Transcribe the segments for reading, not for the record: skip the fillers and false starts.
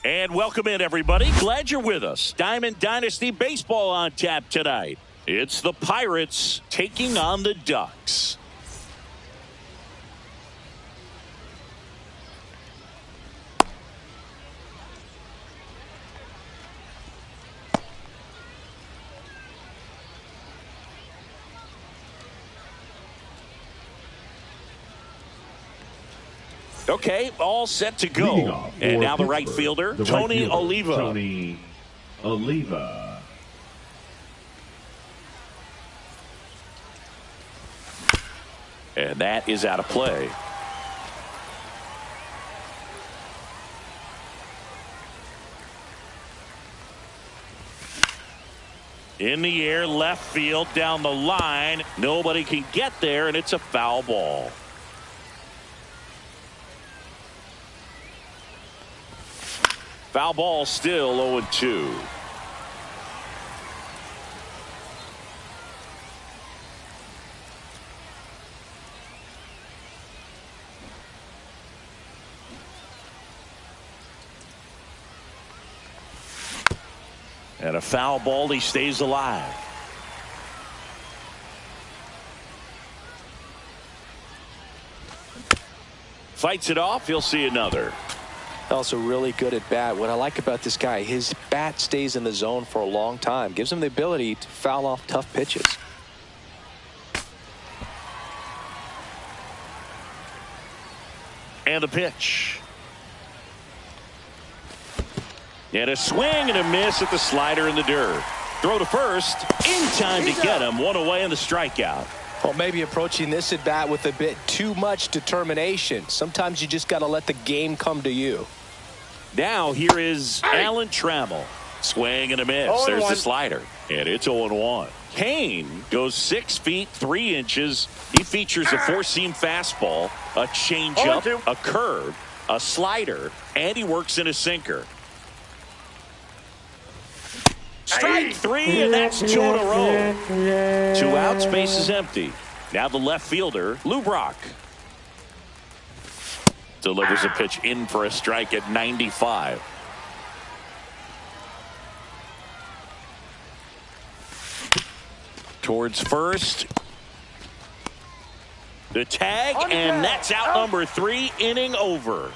And welcome in, everybody. Glad you're with us. Diamond Dynasty Baseball on tap tonight. It's the Pirates taking on the Ducks. Okay, all set to go. And now the right fielder, Tony Oliva. Tony Oliva. And that is out of play. In the air, left field, down the line. Nobody can get there, and it's a foul ball. Foul ball, still 0-2. And a foul ball, he stays alive. Fights it off, he'll see another. Also really good at bat. What I like about this guy, his bat stays in the zone for a long time. Gives him the ability to foul off tough pitches. And a pitch. And a swing and a miss at the slider in the dirt. Throw to first. In time to get him. One away in the strikeout. Well, maybe approaching this at bat with a bit too much determination. Sometimes you just got to let the game come to you. Now here is Alan Trammell. Swing and a miss. There's the slider. And it's 0-1. Kane goes 6 feet 3 inches. He features a four-seam fastball, a changeup, a curve, a slider, and he works in a sinker. Strike 3, and that's 2 in a row. 2 outs, base is empty. Now the left fielder, Lou Brock. Delivers a pitch in for a strike at 95. Towards first. The tag, and that's out number 3, inning over.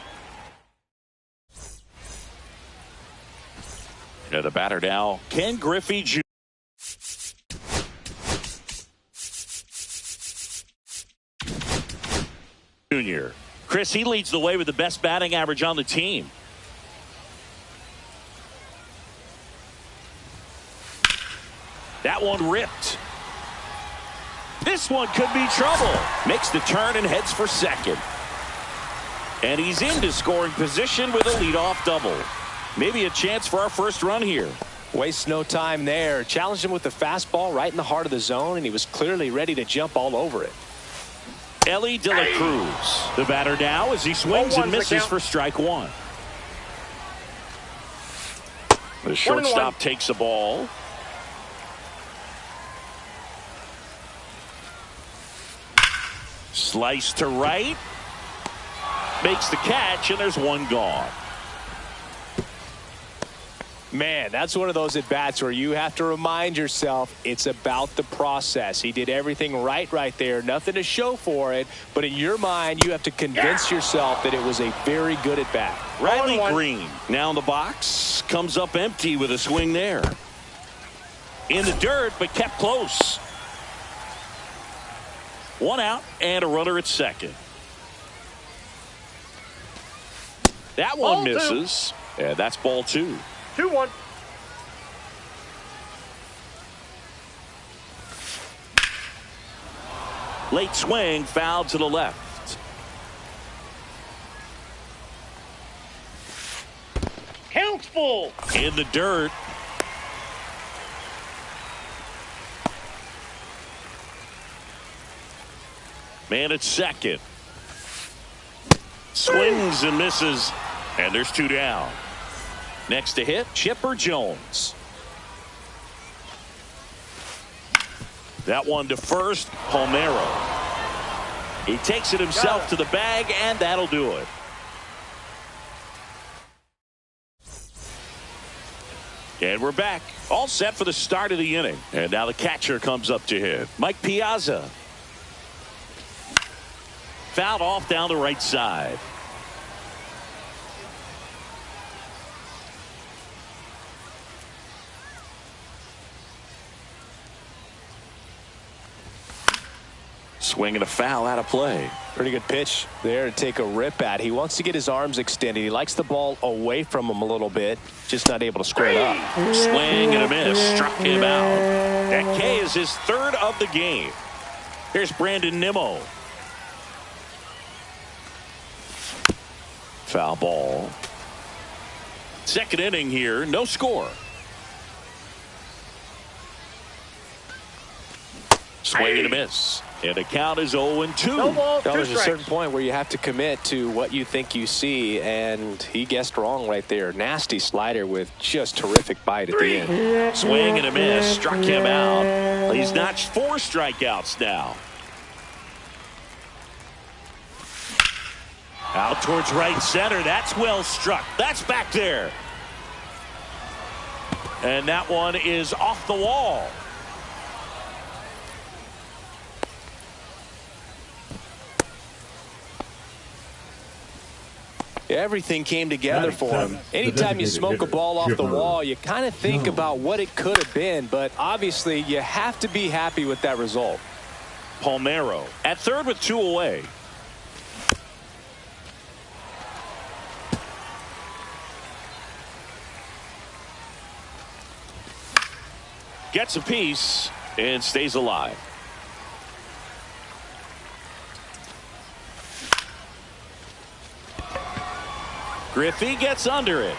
The batter now, Ken Griffey Jr. Chris, he leads the way with the best batting average on the team. That one ripped. This one could be trouble. Makes the turn and heads for second. And he's into scoring position with a leadoff double. Maybe a chance for our first run here. Wastes no time there. Challenged him with the fastball right in the heart of the zone, and he was clearly ready to jump all over it. Ellie De La Cruz, the batter now as he swings and misses for strike 1. The shortstop takes the ball. Slice to right. Makes the catch, and there's one gone. Man, that's one of those at-bats where you have to remind yourself it's about the process. He did everything right there. Nothing to show for it. But in your mind, you have to convince yourself that it was a very good at-bat. Riley Green now in the box. Comes up empty with a swing there. In the dirt, but kept close. 1 out and a runner at second. That one misses. And that's ball 2. 2-1. Late swing, foul to the left. Count full. In the dirt. Man at second. Swings and misses. And there's 2 down. Next to hit, Chipper Jones. That one to first, Palmeiro. He takes it himself to the bag, and that'll do it. And we're back. All set for the start of the inning. And now the catcher comes up to hit. Mike Piazza. Fouled off down the right side. Swing and a foul out of play. Pretty good pitch there to take a rip at. He wants to get his arms extended. He likes the ball away from him a little bit. Just not able to square it up. Swing and a miss. Struck him out. That K is his third of the game. Here's Brandon Nimmo. Foul ball. Second inning here. No score. Swing and a miss. And the count is 0-2. No ball, two There's a strikes. certain point where you have to commit to what you think you see, and he guessed wrong right there. Nasty slider with just terrific bite at the end. Swing and a miss. Struck him out. He's notched 4 strikeouts now. Out towards right center. That's well struck. That's back there. And that one is off the wall. Everything came together for him. Anytime you smoke a ball off the wall, you kind of think about what it could have been, but obviously you have to be happy with that result. Palmeiro at third with 2 away. Gets a piece and stays alive. Griffey gets under it.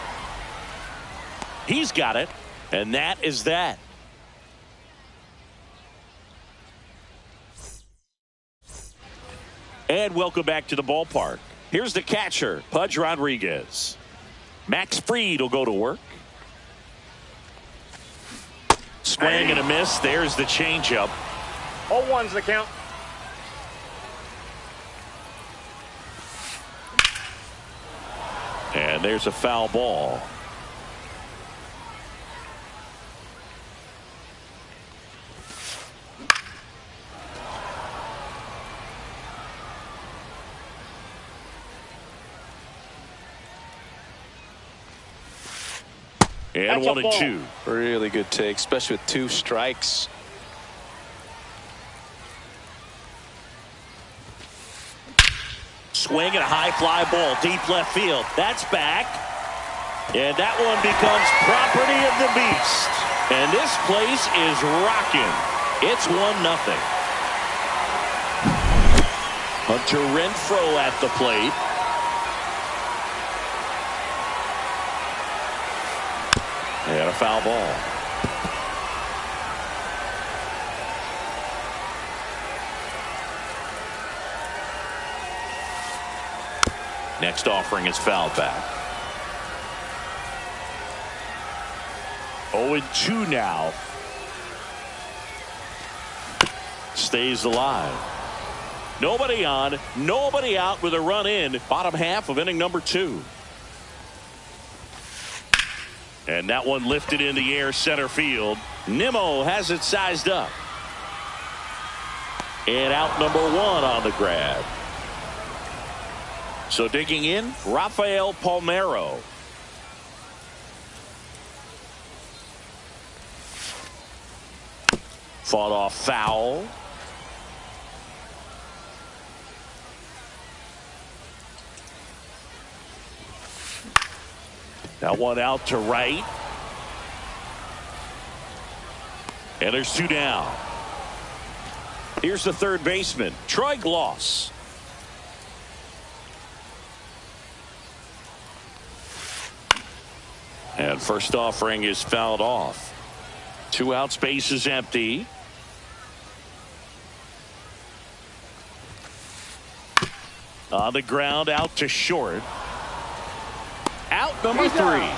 He's got it, and that is that. And welcome back to the ballpark. Here's the catcher, Pudge Rodriguez. Max Fried will go to work. Swing and a miss. There's the changeup. 0-1's the count. And there's a foul ball. And That's a 1-2. Really good take, especially with 2 strikes. Swing and a high fly ball deep left field. That's back. And that one becomes property of the beast. And this place is rocking. It's 1-0. Hunter Renfroe at the plate. And a foul ball. Next offering is fouled back. 0-2 now. Stays alive. Nobody on, nobody out with a run in. Bottom half of inning number 2. And that one lifted in the air center field. Nimmo has it sized up. And out number 1 on the grab. So digging in, Rafael Palmeiro. Fought off foul. That one out to right. And there's 2 down. Here's the third baseman, Troy Gloss. And first offering is fouled off. 2 out, space is empty. On the ground, out to short. Out number 3.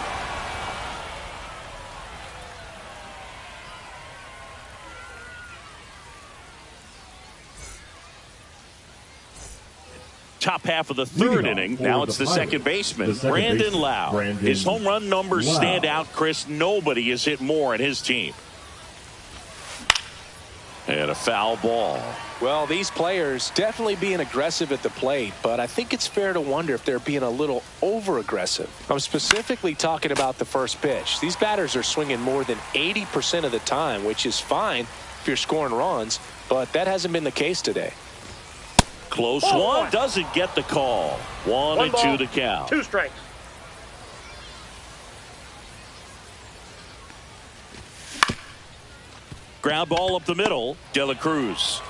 top half of the third inning. Now it's the second baseman, Brandon Lau. His home run numbers stand out, Chris. Nobody has hit more in his team. And a foul ball. Well, these players definitely being aggressive at the plate, but I think it's fair to wonder if they're being a little over-aggressive. I'm specifically talking about the first pitch. These batters are swinging more than 80% of the time, which is fine if you're scoring runs, but that hasn't been the case today. Close one. Doesn't get the call. 1-2 the count. 2 strikes. Ground ball up the middle. De La Cruz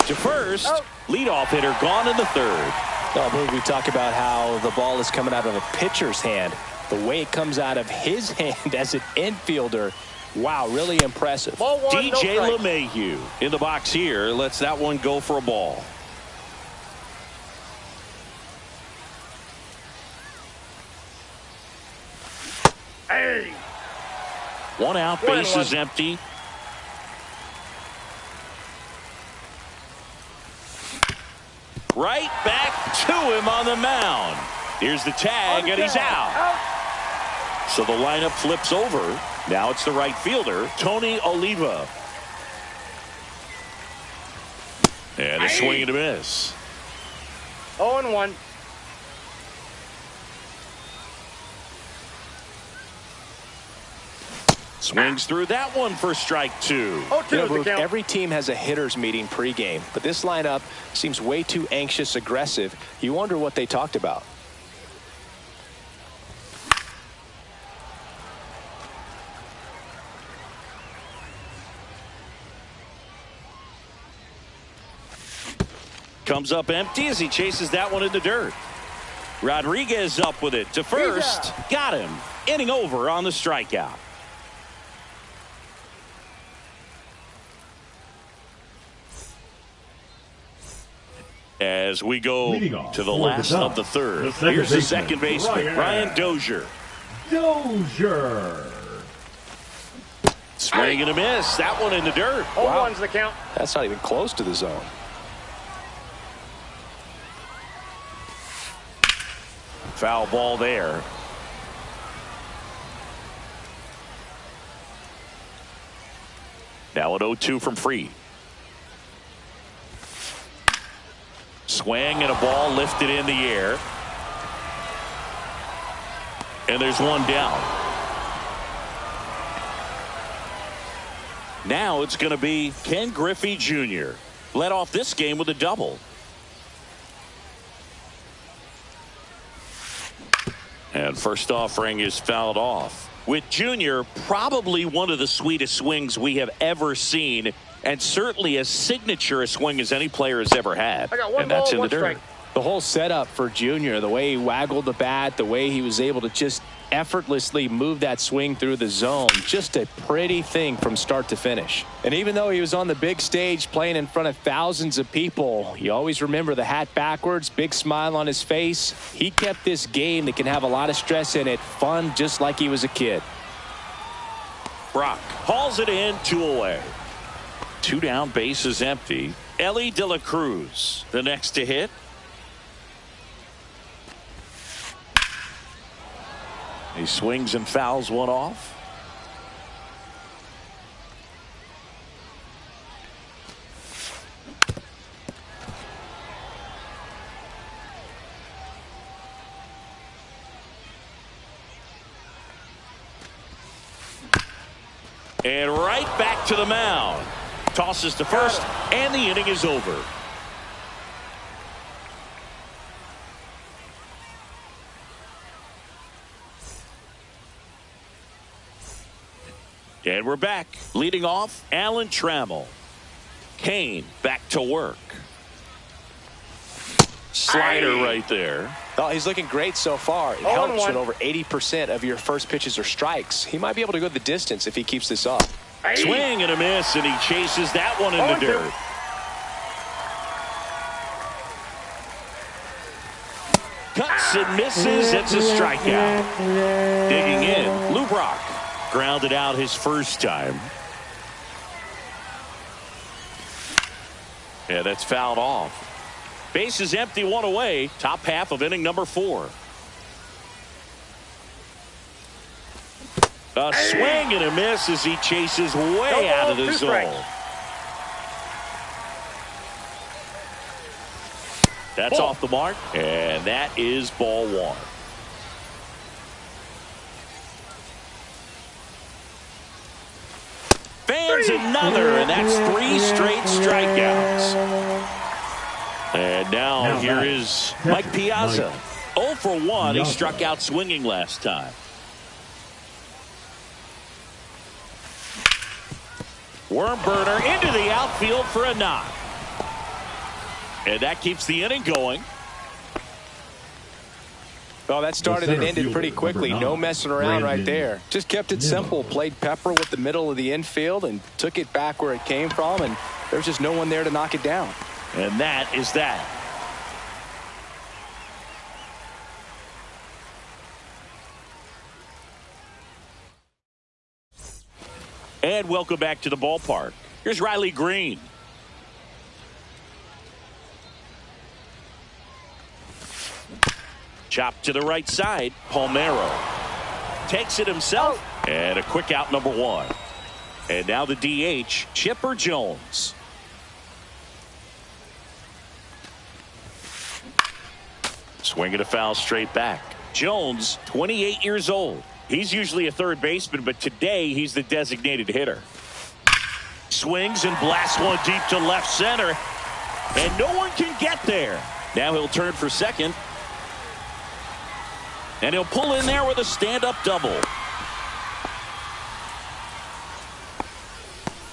to first. Leadoff hitter gone in the third. Well, we talk about how the ball is coming out of a pitcher's hand. The way it comes out of his hand as an infielder. Wow, really impressive. Ball one, DJ no LeMahieu in the box here. Lets that one go for a ball. Hey. 1 out, bases empty. Right back to him on the mound. Here's the tag, and he's out. So the lineup flips over. Now it's the right fielder, Tony Oliva. And a swing and a miss. 0-1. Swings through that one for strike 2. Every team has a hitters meeting pregame, but this lineup seems way too anxious, aggressive. You wonder what they talked about. Comes up empty as he chases that one in the dirt. Rodriguez up with it to first. Got him. Inning over on the strikeout. As we go to the last of the third. Here's the second baseman, Brian Dozier. Swing and a miss. That one in the dirt. 0-1's the count. That's not even close to the zone. Foul ball there. Now an 0-2 from Fried. Swing and a ball lifted in the air. And there's one down. Now it's going to be Ken Griffey Jr. Led off this game with a double. And first offering is fouled off. With Jr. probably one of the sweetest swings we have ever seen, and certainly as signature a swing as any player has ever had. And that's in the dirt. The whole setup for Jr., the way he waggled the bat, the way he was able to just effortlessly move that swing through the zone, just a pretty thing from start to finish. And even though he was on the big stage playing in front of thousands of people, you always remember the hat backwards, big smile on his face. He kept this game that can have a lot of stress in it fun, just like he was a kid. Brock hauls it in, 2 away. 2 down, bases empty. Ellie De La Cruz, the next to hit. He swings and fouls one off. And right back to the mound. Tosses to first, and the inning is over. And we're back. Leading off, Alan Trammell. Kane back to work. Slider right there. Oh, he's looking great so far. It helps when over 80% of your first pitches are strikes. He might be able to go the distance if he keeps this up. Swing and a miss, and he chases that one in the dirt. Cuts and misses. It's a strikeout. Digging in, Lou Brock. Grounded out his first time. Yeah, that's fouled off. Base is empty, one away. Top half of inning number 4. A swing and a miss as he chases way out of the zone. That's off the mark, and that is ball 1. Fans another, and that's 3 straight strikeouts. And now here is Mike Piazza. 0 for 1. He struck out swinging last time. Worm burner into the outfield for a knock. And that keeps the inning going. Well, that started and ended pretty quickly. No messing around right there. Just kept it simple. Played pepper with the middle of the infield and took it back where it came from. And there's just no one there to knock it down. And that is that. And welcome back to the ballpark. Here's Riley Green. Chop to the right side. Palmeiro takes it himself. And a quick out, number 1. And now the DH, Chipper Jones. Swing and a foul straight back. Jones, 28 years old. He's usually a third baseman, but today he's the designated hitter. Swings and blasts one deep to left center. And no one can get there. Now he'll turn for second. And he'll pull in there with a stand-up double.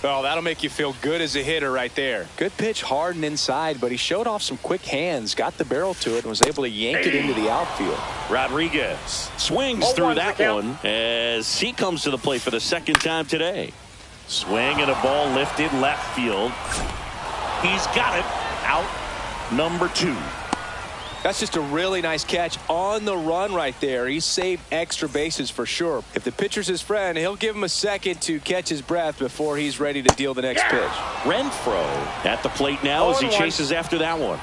Oh, that'll make you feel good as a hitter right there. Good pitch, hard and inside, but he showed off some quick hands, got the barrel to it, and was able to yank it into the outfield. Rodriguez swings through that one as he comes to the plate for the second time today. Swing and a ball lifted left field. He's got it. Out number 2. That's just a really nice catch on the run right there. He saved extra bases for sure. If the pitcher's his friend, he'll give him a second to catch his breath before he's ready to deal the next pitch. Renfroe at the plate now as he chases after that one.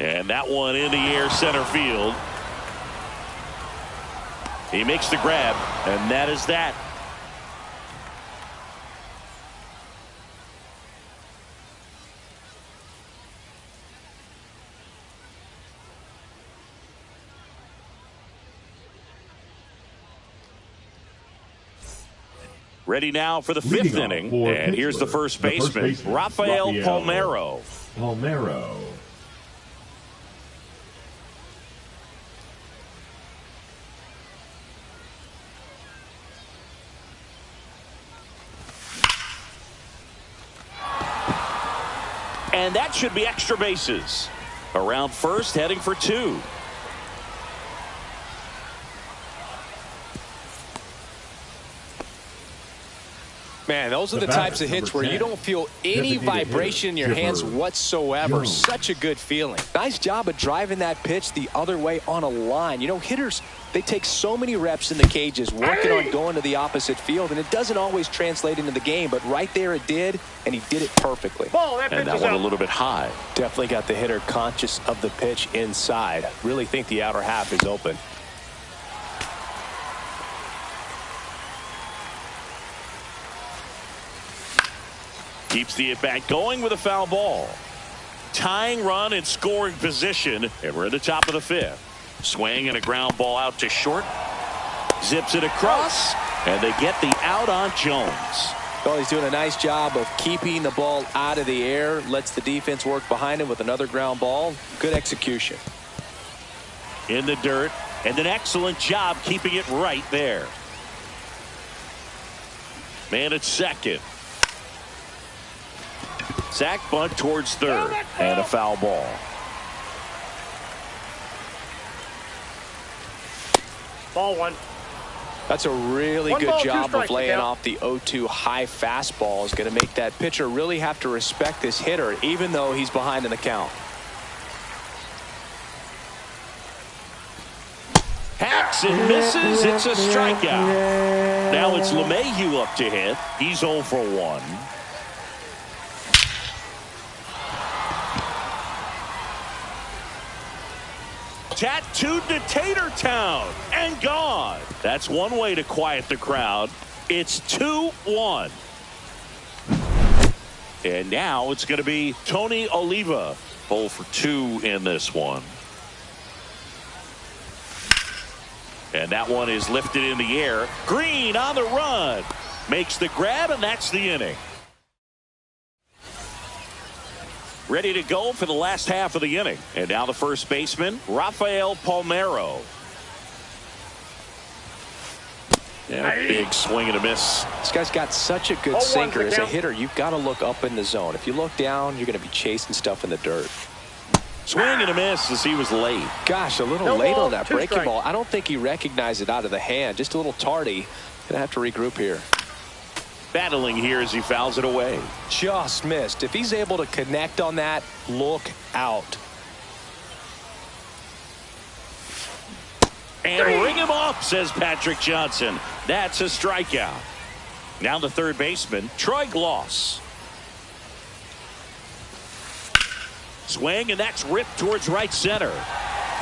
And that one in the air center field. He makes the grab, and that is that. Ready now for the 5th inning. And here's the first baseman, Rafael Palmeiro. And that should be extra bases. Around first, heading for 2. Man, those are the types of hits where you don't feel any vibration in your hands whatsoever. Such a good feeling. Nice job of driving that pitch the other way on a line. You know, hitters, they take so many reps in the cages working on going to the opposite field, and it doesn't always translate into the game, but right there it did, and he did it perfectly. And that one a little bit high. Definitely got the hitter conscious of the pitch inside. Really think the outer half is open. Keeps the at-bat going with a foul ball. Tying run in scoring position, and we're at the top of the 5th. Swing and a ground ball out to short. Zips it across, and they get the out on Jones. Well, he's doing a nice job of keeping the ball out of the air. Lets the defense work behind him with another ground ball. Good execution. In the dirt, and an excellent job keeping it right there. Man at second. Sack bunt towards third, and a foul ball. Ball 1. That's a really good job of laying count. off the 0-2 high fastball. Is going to make that pitcher really have to respect this hitter, even though he's behind in the count. Hacks and misses. It's a strikeout. Now it's LeMahieu up to hit. He's 0 for 1. tattooed to Tater Town and gone. That's one way to quiet the crowd. It's 2-1. And now it's going to be Tony Oliva. 0 for 2 in this one. And that one is lifted in the air. Green on the run. Makes the grab, and that's the inning. Ready to go for the last half of the inning. And now the first baseman, Rafael Palmeiro. Yeah, big swing and a miss. This guy's got such a good sinker. As a hitter, you've got to look up in the zone. If you look down, you're going to be chasing stuff in the dirt. Swing and a miss as he was late. Gosh, a little late on that breaking ball. I don't think he recognized it out of the hand. Just a little tardy. Gonna have to regroup here. Battling here as he fouls it away. Just missed. If he's able to connect on that, look out. And ring him up, says Patrick Johnson. That's a strikeout. Now the third baseman, Troy Gloss. Swing, and that's ripped towards right center.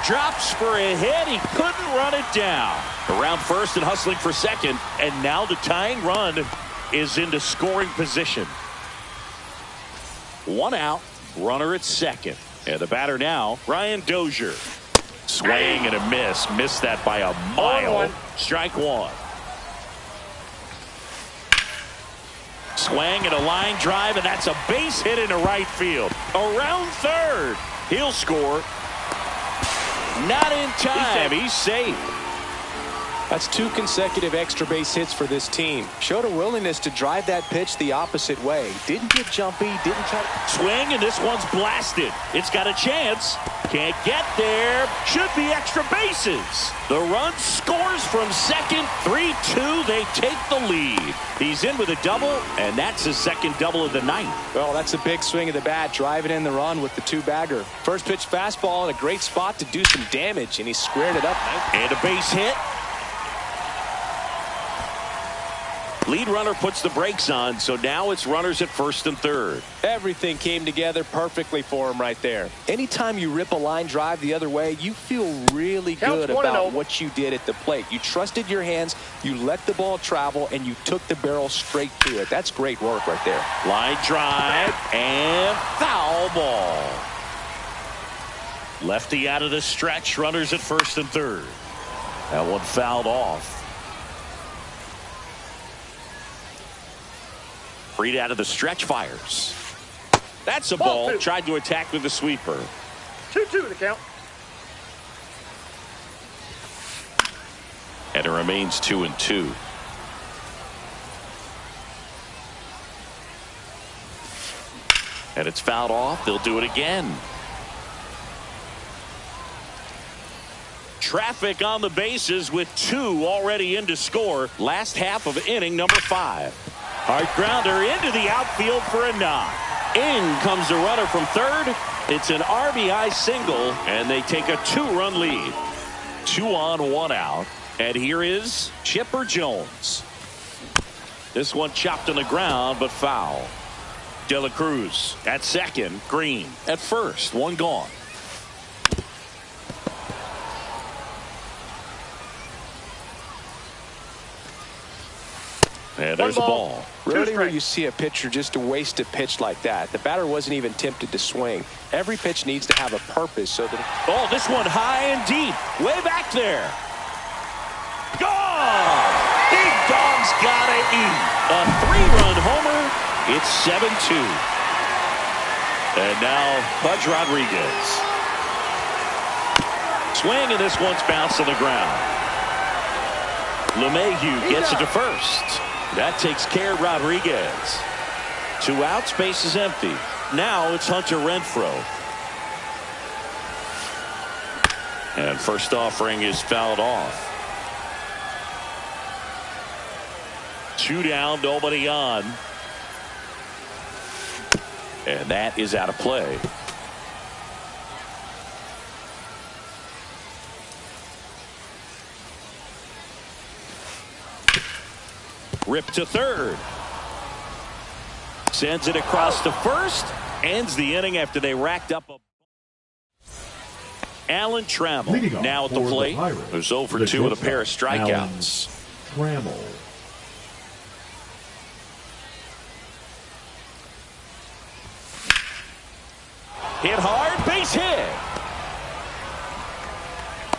Drops for a hit. He couldn't run it down. Around first and hustling for second. And now the tying run is into scoring position. 1 out, runner at second. And the batter now, Brian Dozier. Swing and a miss. Missed that by a mile. Strike one. Swing and a line drive, and that's a base hit into right field. Around third. He'll score. Not in time. He's safe. That's 2 consecutive extra base hits for this team. Showed a willingness to drive that pitch the opposite way. Didn't get jumpy. Didn't try to swing, and this one's blasted. It's got a chance. Can't get there. Should be extra bases. The run scores from second. 3-2. They take the lead. He's in with a double, and that's his second double of the night. Well, that's a big swing of the bat, driving in the run with the 2-bagger. First pitch fastball in a great spot to do some damage, and he squared it up. And a base hit. Lead runner puts the brakes on, so now it's runners at first and third. Everything came together perfectly for him right there. Anytime you rip a line drive the other way, you feel really good about what you did at the plate. You trusted your hands, you let the ball travel, and you took the barrel straight to it. That's great work right there. Line drive and foul ball. Lefty out of the stretch, runners at first and third. That one fouled off. Freed out of the stretch, fires. That's a ball. Tried to attack with the sweeper. 2-2 the count. And it remains 2-2. And it's fouled off. They'll do it again. Traffic on the bases with 2 already in to score. Last half of inning number 5. Hard grounder into the outfield for a knock. In comes the runner from third. It's an RBI single, and they take a 2-run lead. 2 on, 1 out. And here is Chipper Jones. This one chopped on the ground, but foul. De La Cruz at second. Green at first. 1 gone. And there's the ball. Rarely will you see a pitcher just waste a pitch like that. The batter wasn't even tempted to swing. Every pitch needs to have a purpose so that. Oh, this one high and deep. Way back there. Gone! Big Dog's gotta eat. A 3-run homer. It's 7-2. And now Pudge Rodriguez. Swing, and this one's bounced to the ground. LeMahieu gets it to first. That takes care of Rodriguez. 2 outs, base is empty. Now it's Hunter Renfroe. And first offering is fouled off. 2 down, nobody on. And that is out of play. Rip to third. Sends it across to first. Ends the inning after they racked up a Alan Trammell now at the plate. There's over 2 with a pair of strikeouts. Trammell. Hit hard, base hit.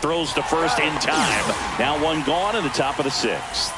Throws to first in time. Now 1 gone in the top of the 6th.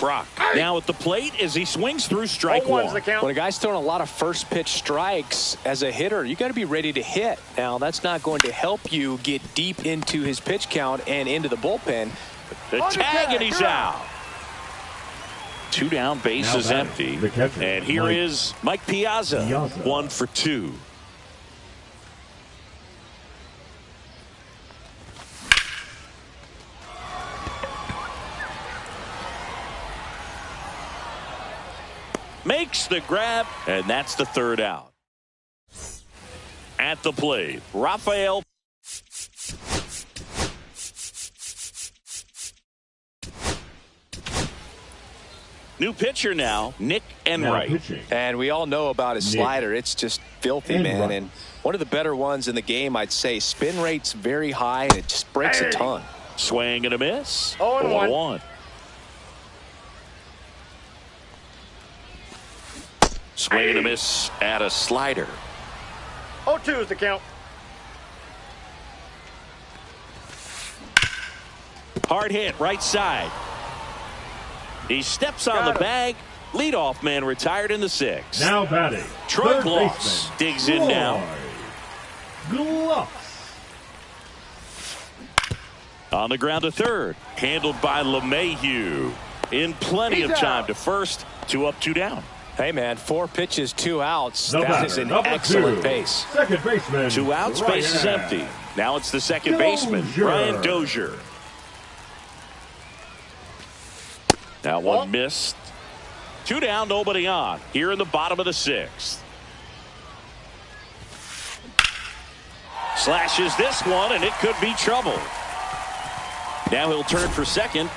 Brock now at the plate as he swings through strike 1. When a guy's throwing a lot of first pitch strikes as a hitter, you got to be ready to hit. Now, that's not going to help you get deep into his pitch count and into the bullpen. The tag, and he's out. 2 down, base is empty. And here is Mike Piazza. 1 for 2. Makes the grab, and that's the 3rd out. At the plate, Rafael. New pitcher now, Nick Enright. And we all know about his slider. It's just filthy, man. And one of the better ones in the game, I'd say. Spin rate's very high, and it just breaks a ton. Swing and a miss. 0-1. Swing and a miss at a slider. 0-2 is the count. Hard hit, right side. He steps on the bag. Leadoff man retired in the 6th. Now batting, Troy Gloss digs in now. Gloss. On the ground to 3rd. Handled by LeMahieu. In plenty of time to first. 2 up, 2 down. Hey, man, 4 pitches, 2 outs. That is an excellent pace. Second baseman. 2 outs, base is empty. Now it's the second baseman, Brian Dozier. Now 1 missed. 2 down, nobody on. Here in the bottom of the 6th. Slashes this one, and it could be trouble. Now he'll turn for second.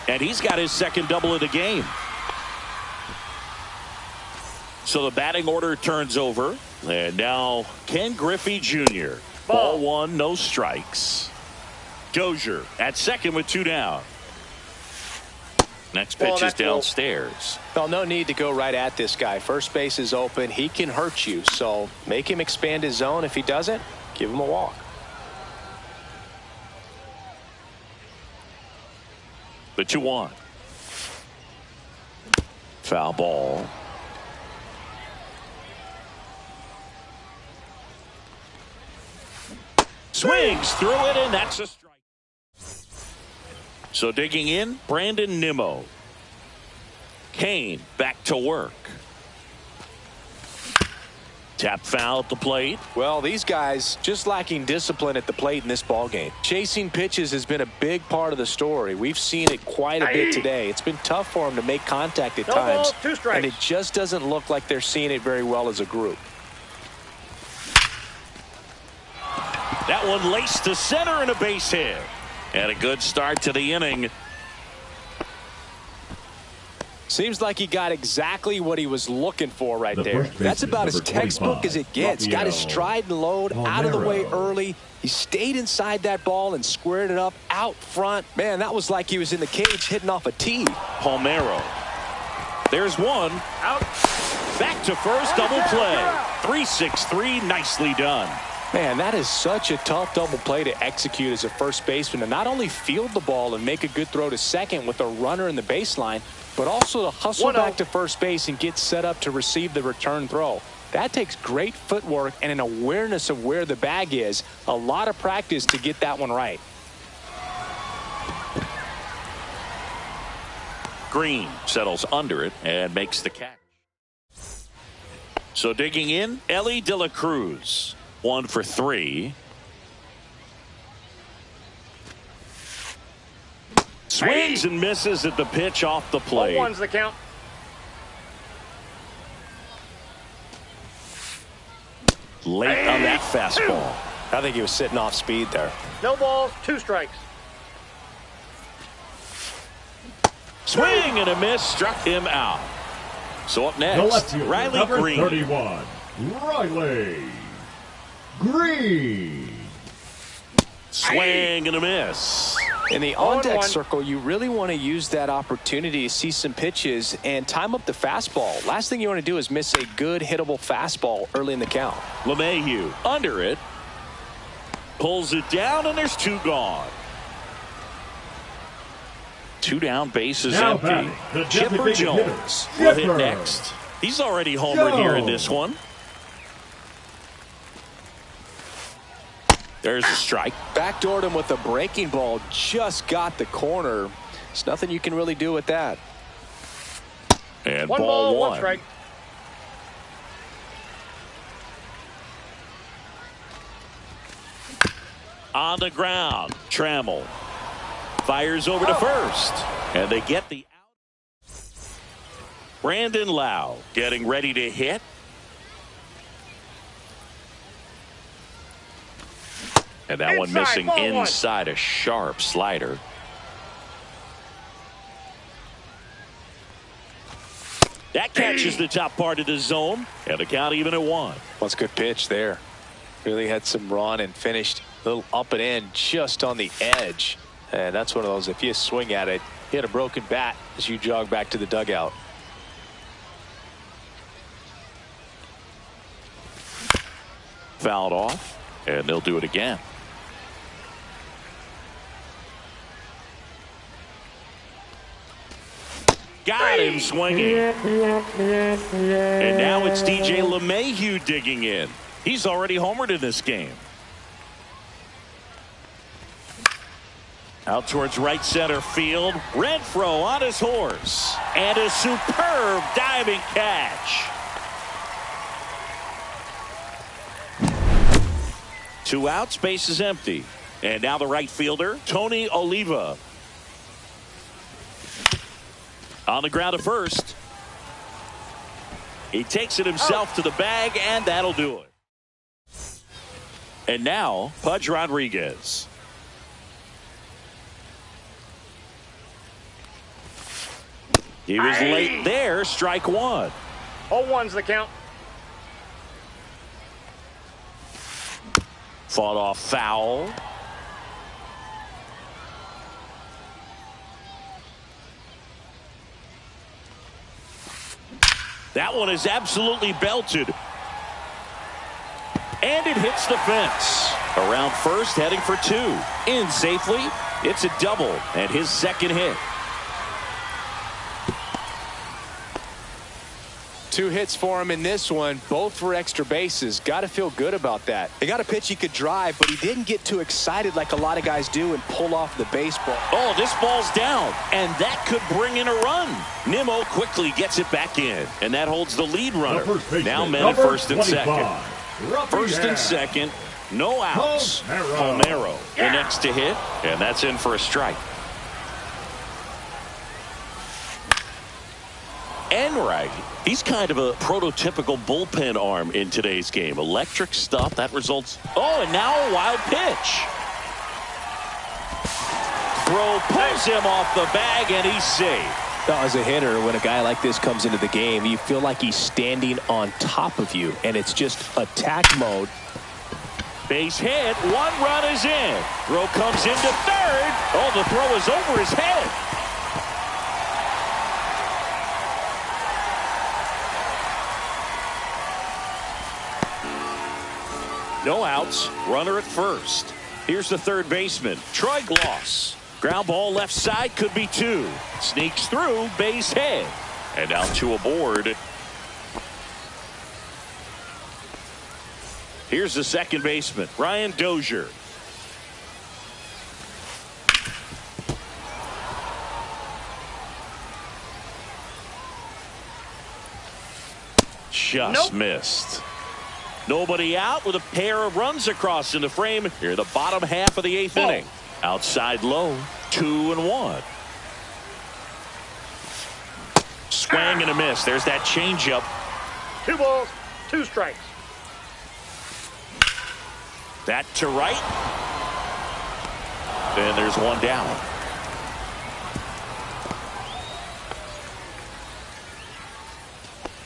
And he's got his second double of the game. So the batting order turns over. And now Ken Griffey Jr. Ball 1, no strikes. Dozier at second with 2 down. Next pitch is downstairs. Well, no need to go right at this guy. First base is open. He can hurt you. So make him expand his zone. If he doesn't, give him a walk. The 2-1. Foul ball. Swings through it, and that's a strike. So digging in, Brandon Nimmo. Kane back to work. Tap foul at the plate. Well, these guys just lacking discipline at the plate in this ball game. Chasing pitches has been a big part of the story. We've seen it quite a bit today. It's been tough for them to make contact at times, and it just doesn't look like they're seeing it very well as a group. That one laced to center and a base hit. And a good start to the inning. Seems like he got exactly what he was looking for right The there. first That's baseman, about as number textbook as it gets. Got his stride and load out of the way early. He stayed inside that ball and squared it up out front. Man, that was like he was in the cage hitting off a tee. Palmeiro. There's one. Out. Back to first, double play. 3-6-3, nicely done. Man, that is such a tough double play to execute as a first baseman, to not only field the ball and make a good throw to second with a runner in the baseline, but also to hustle back to first base and get set up to receive the return throw. That takes great footwork and an awareness of where the bag is. A lot of practice to get that one right. Green settles under it and makes the catch. So digging in, Ellie De La Cruz. 1 for 3. Swings and misses at the pitch off the plate. 0-1's the count. Late on that fastball. I think he was sitting off speed there. No balls, 2 strikes. Swing and a miss, struck him out. So up The next, left fielder, Riley number Green. 31, Riley Green. Swing and a miss. In the on-deck 0-1. circle, you really want to use that opportunity to see some pitches and time up the fastball. Last thing you want to do is miss a good hittable fastball early in the count. LeMahieu under it. Pulls it down, and there's 2 gone. 2 down, bases Now empty. batting, the Chipper designated Jones hitter, will hit Chipper next. He's already homered here in this one. There's a strike. Backdoored him with a breaking ball. Just got the corner. There's nothing you can really do with that. And 1 ball ball, 1 1. strike. On the ground, Trammell fires over to first, and they get the out. Brandon Lau getting ready to hit. And that one Inside, missing ball 1. inside, a sharp slider. That catches the top part of the zone, and the count even at 1. Well, it's a good pitch there. Really had some run and finished a little up and in just on the edge. And that's one of those, if you swing at it, you had a broken bat as you jog back to the dugout. Fouled off, and they'll do it again. Got him swinging. And now it's DJ LeMahieu digging in. He's already homered in this game. Out towards right center field. Renfroe on his horse. And a superb diving catch. 2 outs, base is empty. And now the right fielder, Tony Oliva. On the ground to first. He takes it himself to the bag, and that'll do it. And now, Pudge Rodriguez. He was late there, strike 1. 0-1's the count. Fought off foul. That one is absolutely belted. And it hits the fence. Around first, heading for 2. In safely. It's a double and his second hit. 2 hits for him in this one, both for extra bases. Got to feel good about that. They got a pitch he could drive, but he didn't get too excited like a lot of guys do and pull off the baseball. Oh, this ball's down, and that could bring in a run. Nimmo quickly gets it back in, and that holds the lead runner. Now men at first and second. First and second, no outs. Palmeiro, the next to hit, and that's in for a strike. Enright, he's kind of a prototypical bullpen arm in today's game. Electric stuff that results. Oh, and now a wild pitch. Throw pulls him off the bag, and he's safe. Now, as a hitter, when a guy like this comes into the game, you feel like he's standing on top of you, and it's just attack mode. Base hit. 1 run is in. Throw comes into third. Oh, the throw is over his head. No outs. Runner at first. Here's the third baseman, Troy Gloss. Ground ball left side, could be 2. Sneaks through, base hit. And now 2 aboard. Here's the second baseman, Ryan Dozier. Just missed. Nobody out with a pair of runs across in the frame here, the bottom half of the 8th inning. Outside low, 2-1. Swing and a miss. There's that changeup. 2 balls, 2 strikes. That to right. And there's 1 down.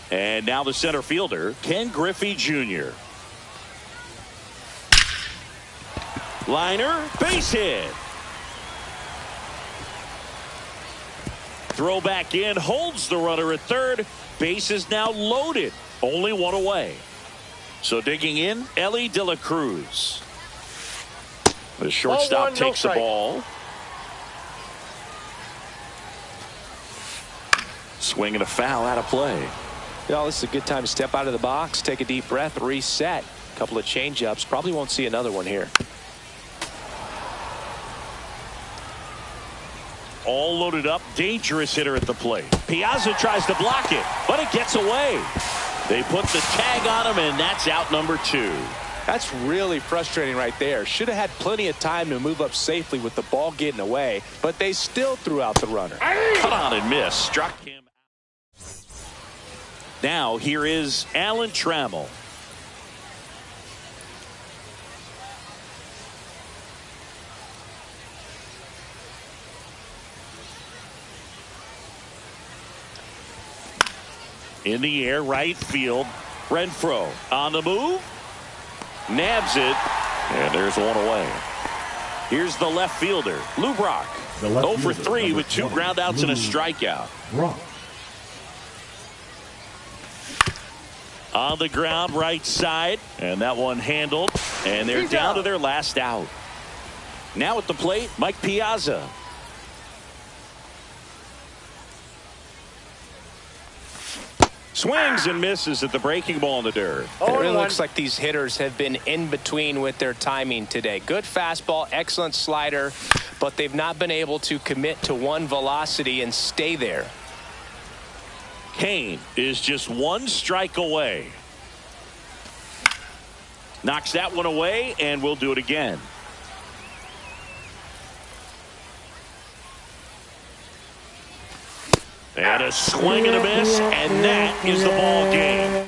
And now the center fielder, Ken Griffey Jr. Liner, base hit. Throw back in, holds the runner at third. Base is now loaded. Only 1 away. So digging in, Ellie De La Cruz. The shortstop takes the ball. Swing and a foul out of play. You know, this is a good time to step out of the box, take a deep breath, reset. A couple of change-ups. Probably won't see another one here. All loaded up, dangerous hitter at the plate. Piazza tries to block it, but it gets away. They put the tag on him, and that's out number 2. That's really frustrating right there. Should have had plenty of time to move up safely with the ball getting away, but they still threw out the runner. Cut on and miss. Struck him. Now here is Alan Trammell. In the air, right field. Renfroe on the move. Nabs it. And there's 1 away. Here's the left fielder, Lou Brock. 0 for 3 with 2 groundouts and a strikeout. On the ground, right side. And that one handled. And they're down to their last out. Now at the plate, Mike Piazza. Swings and misses at the breaking ball in the dirt. It really looks like these hitters have been in between with their timing today. Good fastball, excellent slider, but they've not been able to commit to one velocity and stay there. Kane is just 1 strike away. Knocks that one away, and we'll do it again. And a swing and a miss, and that is the ball game.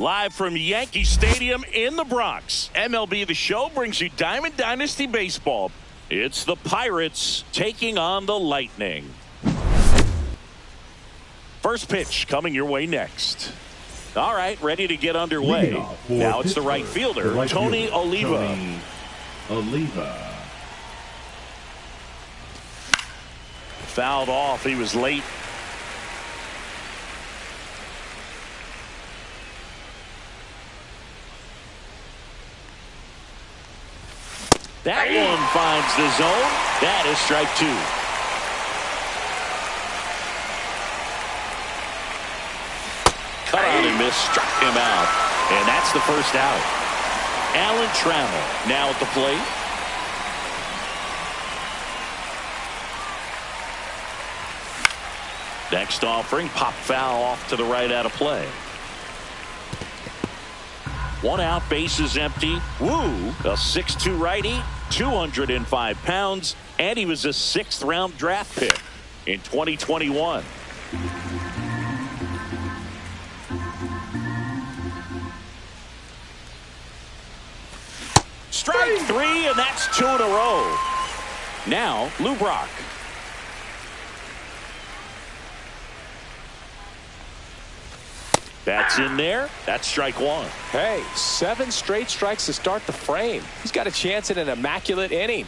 Live from Yankee Stadium in the Bronx, MLB The Show brings you Diamond Dynasty Baseball. It's the Pirates taking on the Lightning. First pitch coming your way next. All right, ready to get underway. Now it's the right fielder, Tony Oliva. Fouled off. He was late. That one finds the zone. That is strike two. Cut out and missed, struck him out. And that's the first out. Alan Trammell now at the plate. Next offering, pop foul off to the right out of play. One out, bases empty. Woo, a 6'2" righty, 205 pounds, and he was a 6th round draft pick in 2021. Strike three, and that's 2 in a row. Now, Lou Brock. That's in there. That's strike one. Hey, 7 straight strikes to start the frame. He's got a chance at an immaculate inning.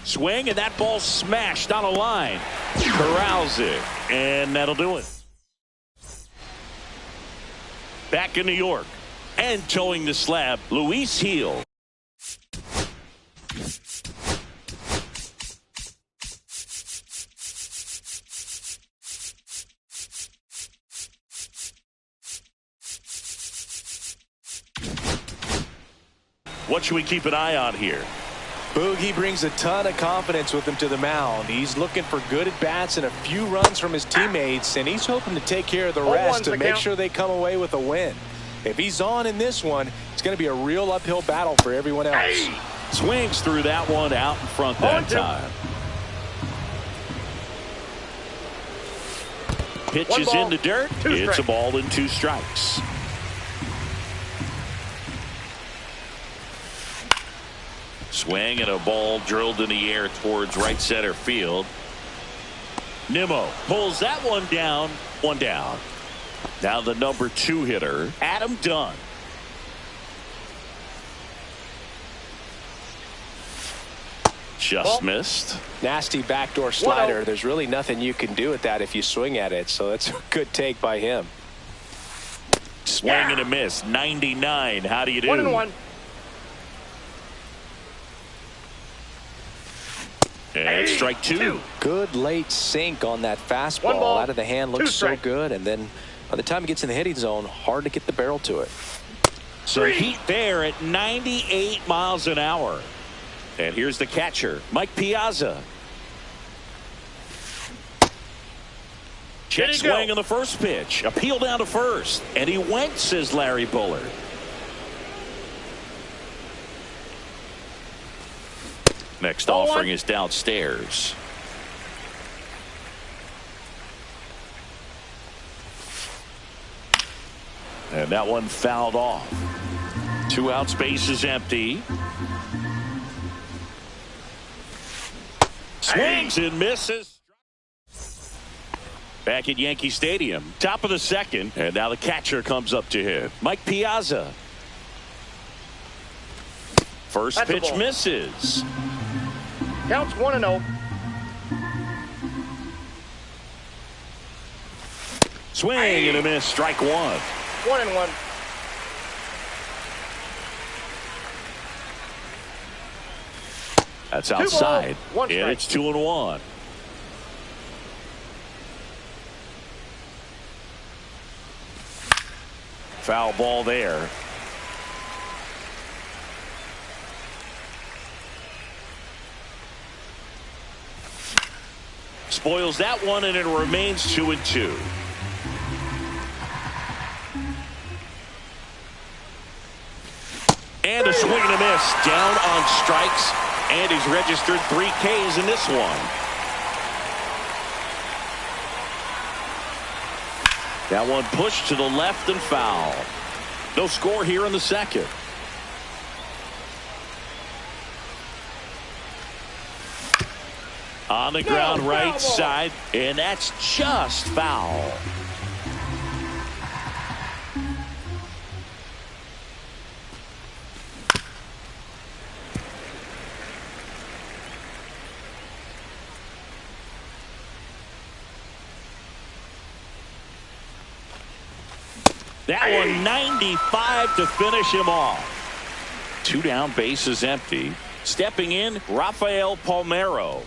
Swing, and that ball smashed on a line. Corrals it, and that'll do it. Back in New York, and towing the slab, Luis Gil. What should we keep an eye on here? Boogie brings a ton of confidence with him to the mound. He's looking for good at-bats and a few runs from his teammates, and he's hoping to take care of the rest to make sure they come away with a win. If he's on in this one, it's going to be a real uphill battle for everyone else. Swings through that one out in front that time. Pitches in the dirt. It's a ball and 2 strikes. Swing and a ball drilled in the air towards right center field. Nimmo pulls that one down. 1 down. Now the number 2 hitter, Adam Dunn. Just missed. Nasty backdoor slider. There's really nothing you can do with that if you swing at it, so that's a good take by him. Swing and a miss. 99. How do you do? 1-1. And strike 2. Good late sink on that fastball. Out of the hand, looks so good, and then by the time it gets in the hitting zone, hard to get the barrel to it. So heat there at 98 miles an hour. And here's the catcher, Mike Piazza. Check swing on the first pitch. Appeal down to first. And he went, says Larry Bullard. Next offering is downstairs. And that one fouled off. 2 outs, base is empty. Swings and misses. Back at Yankee Stadium, top of the 2nd, and now the catcher comes up to hit. Mike Piazza. First pitch misses. Counts 1-0. Swing and a miss. Strike 1. 1-1. That's outside. 1 strike. And it's 2-1. Foul ball there. Spoils that one, and it remains 2-2. And a swing and a miss. Down on strikes. And he's registered 3 Ks in this one. That one pushed to the left and foul. No score here in the second. On the ground, right side, and that's just foul. That one 95 to finish him off. 2 down, bases empty. Stepping in, Rafael Palmeiro.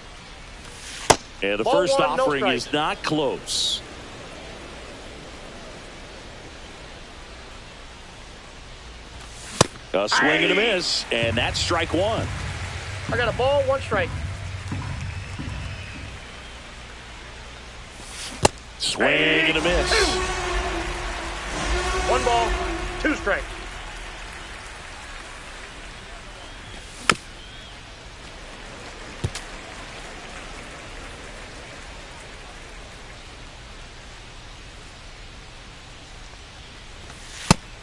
And the first offering is not close. A swing and a miss, and that's strike one. I got a ball, 1 strike. Swing and a miss. 1 ball, 2 strikes.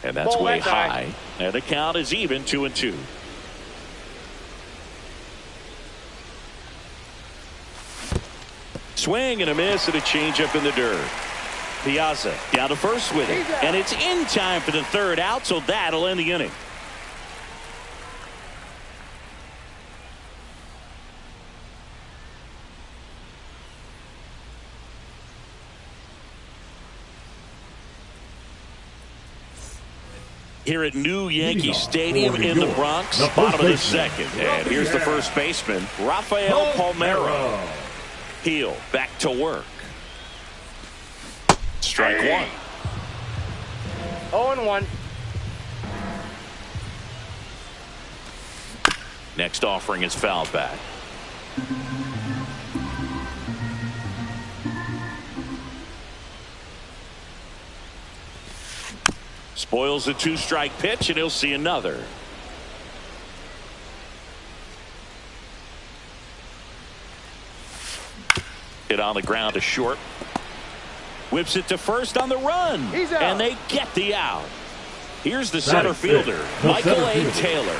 And that's Ball way high. high. And the count is even, 2-2. Swing and a miss and a changeup in the dirt. Piazza down to first with it. And it's in time for the third out, so that'll end the inning. Here at New Yankee Stadium in the Bronx, bottom of the second. And here's the first baseman, Rafael Palmeiro. Heel back to work. Strike one. 0-1. Next offering is fouled back. Spoils a 2-strike pitch, and he'll see another. Hit on the ground to short. Whips it to first on the run. And they get the out. Here's the center fielder, Michael A. Taylor.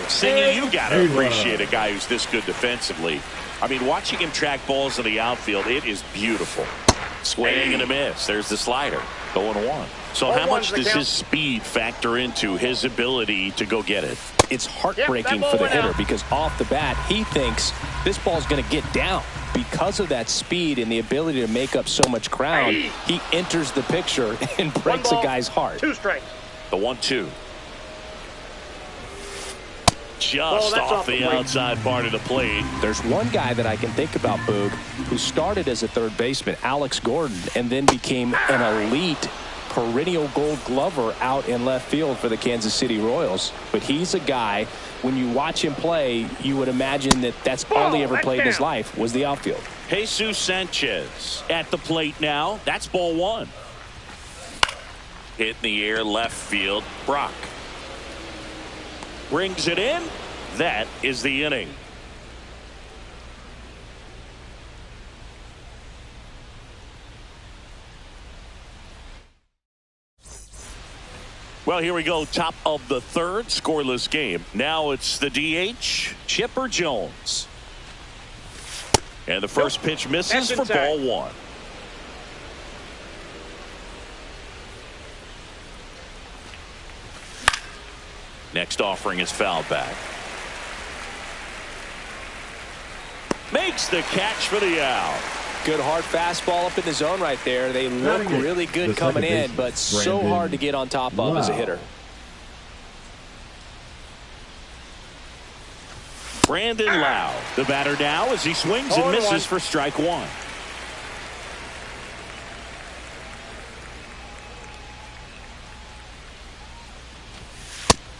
Singing, you got to appreciate a guy who's this good defensively. I mean, watching him track balls in the outfield, it is beautiful. Swing and a miss. There's the slider. 0-1. So how much does his speed factor into his ability to go get it? It's heartbreaking for the hitter because off the bat, he thinks this ball's going to get down. Because of that speed and the ability to make up so much ground, he enters the picture and breaks a guy's heart. 2 strikes. The 1-2. Just off the outside part of the plate. There's one guy that I can think about, Boog, who started as a third baseman, Alex Gordon, and then became an elite perennial gold glover out in left field for the Kansas City Royals. But he's a guy, when you watch him play, you would imagine that that's all he ever played in his life was the outfield. Jesus Sanchez at the plate now. That's ball 1. Hit in the air left field. Brock brings it in. That is the inning. Well, here we go. Top of the third, scoreless game. Now it's the DH, Chipper Jones. And the first pitch misses for ball 1. Next offering is fouled back. Makes the catch for the out. Good hard fastball up in the zone right there. They look really good coming in, but so hard to get on top of as a hitter. Brandon Lau, the batter now as he swings and misses for strike 1.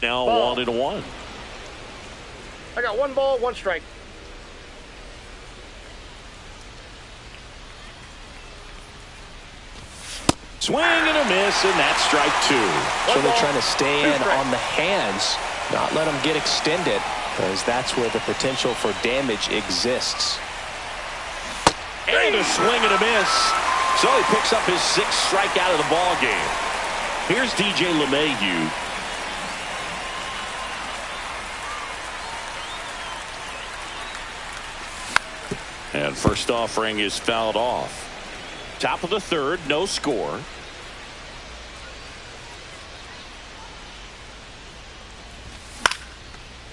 Now 1-1. I got 1 ball, 1 strike. Swing and a miss, and that's strike 2. So they're trying to stay in on the hands, not let them get extended, because that's where the potential for damage exists. And a swing and a miss. So he picks up his 6th strikeout of the ball game. Here's DJ LeMahieu. And first offering is fouled off. Top of the 3rd, no score.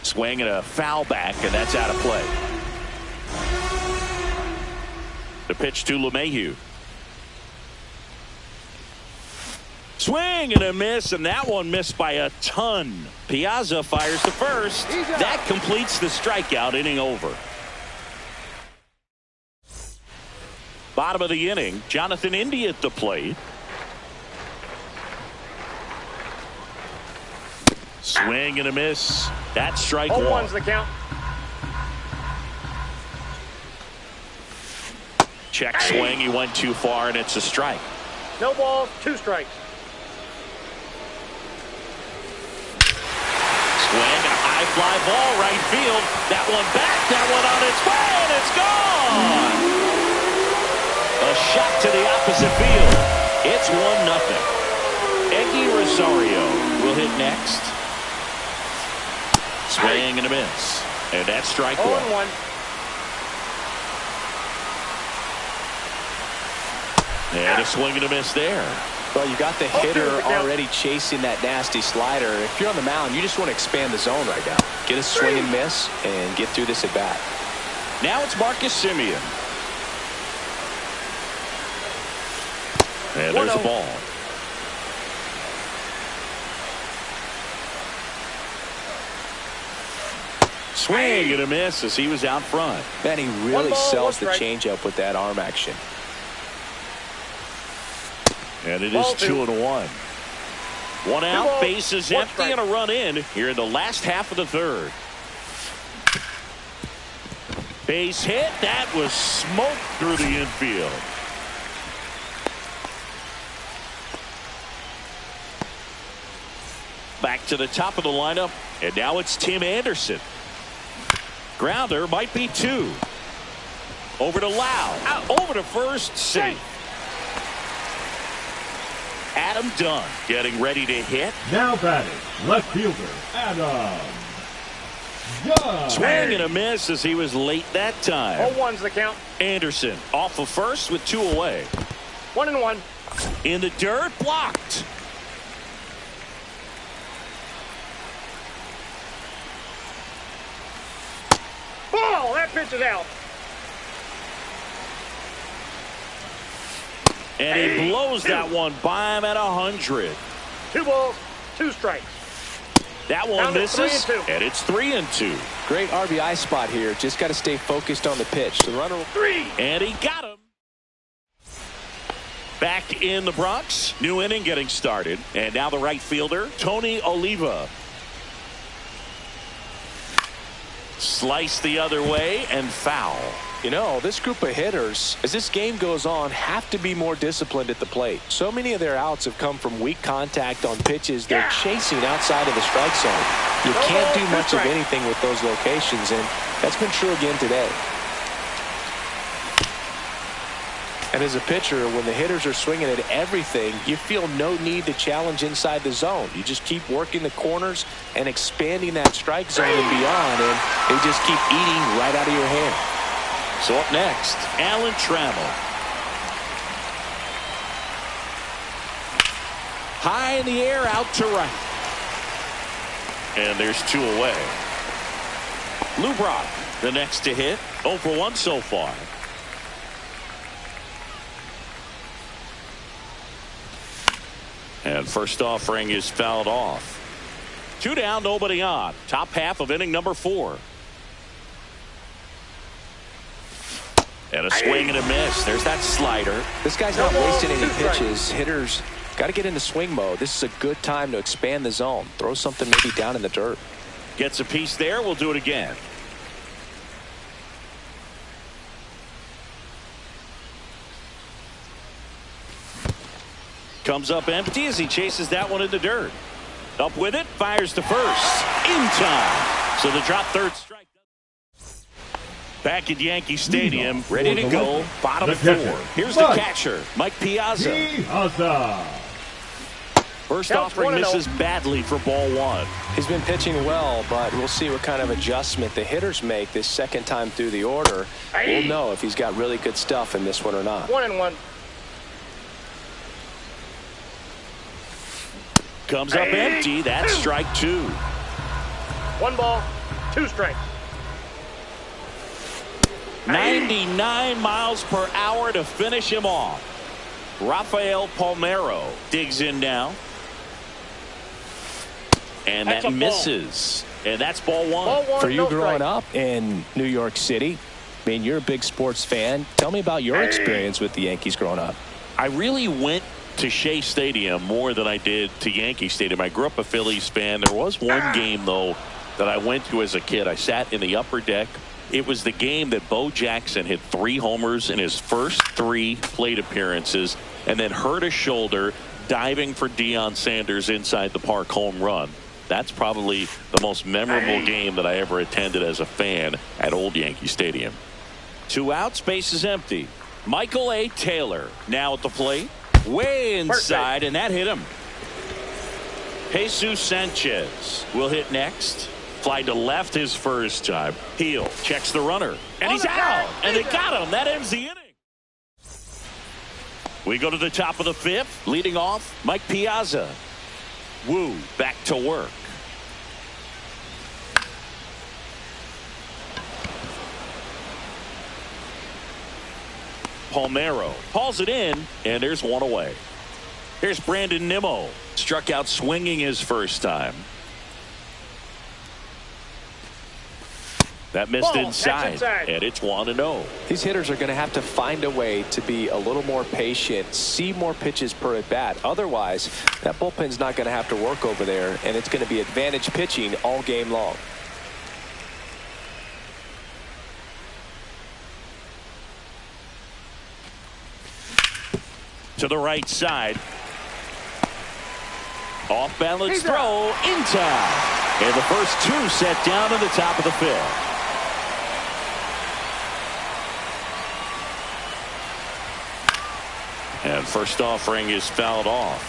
Swing and a foul back, and that's out of play. The pitch to LeMahieu. Swing and a miss, and that one missed by a ton. Piazza fires the first. That completes the strikeout. Inning over. Bottom of the inning, Jonathan India at the plate. Swing and a miss. That's strike 1. 0-1's the count. Check swing. He went too far, and it's a strike. No balls, 2 strikes. Swing and a high fly ball right field. That one back. That one on its way, and it's gone. A shot to the opposite field. It's 1-0. Eggy Rosario will hit next. Swing and a miss. And that's strike 1. 0-1. And a swing and a miss there. Well, you got the hitter already chasing that nasty slider. If you're on the mound, you just want to expand the zone right now. Get a swing and miss and get through this at bat. Now it's Marcus Semien. And there's a ball. Swing and a miss as he was out front. Man, he really sells the changeup with that arm action. And it is 2-1. 1 out, bases empty, and a run in here in the last half of the 3rd. Base hit. That was smoked through the infield. Back to the top of the lineup, and now it's Tim Anderson. Grounder might be 2. Over to Lau. Over to first, safe. Adam Dunn getting ready to hit. Now batting, left fielder, Adam Dunn. Swing and a miss as he was late that time. 0-1's the count. Anderson off of first with 2 away. 1-1. In the dirt, blocked. Ball, that pitch is out. And he blows that one by him at 100. 2 balls, 2 strikes. That one misses, and it's 3-2. Great RBI spot here. Just got to stay focused on the pitch. The runner 3. And he got him. Back in the Bronx. New inning getting started. And now the right fielder, Tony Oliva. Slice the other way and foul. You know, this group of hitters, as this game goes on, have to be more disciplined at the plate. So many of their outs have come from weak contact on pitches they're chasing outside of the strike zone. You can't do much of anything with those locations, and that's been true again today. And as a pitcher, when the hitters are swinging at everything, you feel no need to challenge inside the zone. You just keep working the corners and expanding that strike zone and beyond, and they just keep eating right out of your hand. So up next, Alan Trammell. High in the air, out to right. And there's 2 away. Lou Brock, the next to hit. 0 for 1 so far. And first offering is fouled off. 2 down, nobody on. Top half of inning number 4. And a swing and a miss. There's that slider. This guy's not wasting any pitches. Hitters got to get into swing mode. This is a good time to expand the zone. Throw something maybe down in the dirt. Gets a piece there. We'll do it again. Comes up empty as he chases that one in the dirt. Up with it, fires to first. In time. So the drop 3rd strike. Back at Yankee Stadium, ready to go, bottom the four. catcher, Here's the catcher, Mike Piazza. Piazza. First offering misses badly for ball one. He's been pitching well, but we'll see what kind of adjustment the hitters make this second time through the order. We'll know if he's got really good stuff in this one or not. 1-1. Comes up empty. That's strike two. 1 ball, 2 strikes. 99 miles per hour to finish him off. Rafael Palmeiro digs in now. And that misses. And that's ball one. Ball one, For you no growing strike. up in New York City, I mean, you're a big sports fan. Tell me about your experience with the Yankees growing up. I really went to Shea Stadium more than I did to Yankee Stadium. I grew up a Phillies fan. There was one game, though, that I went to as a kid. I sat in the upper deck. It was the game that Bo Jackson hit 3 homers in his first 3 plate appearances and then hurt his shoulder diving for Deion Sanders' inside the park home run. That's probably the most memorable game that I ever attended as a fan at Old Yankee Stadium. 2 outs, base is empty. Michael A. Taylor now at the plate. Way inside, and that hit him. Jesus Sanchez will hit next. Fly to left his first time. Heel checks the runner, and he's out. And they got him. That ends the inning. We go to the top of the 5th. Leading off, Mike Piazza. Wu back to work. Palmeiro hauls it in, and there's one away. Here's Brandon Nimmo. Struck out swinging his first time. That missed inside, and it's 1-0. These hitters are going to have to find a way to be a little more patient, see more pitches per at bat. Otherwise, that bullpen's not going to have to work over there, and it's going to be advantage pitching all game long. To the right side. Off balance throw in time. And the first 2 set down in the top of the 5th. And first offering is fouled off.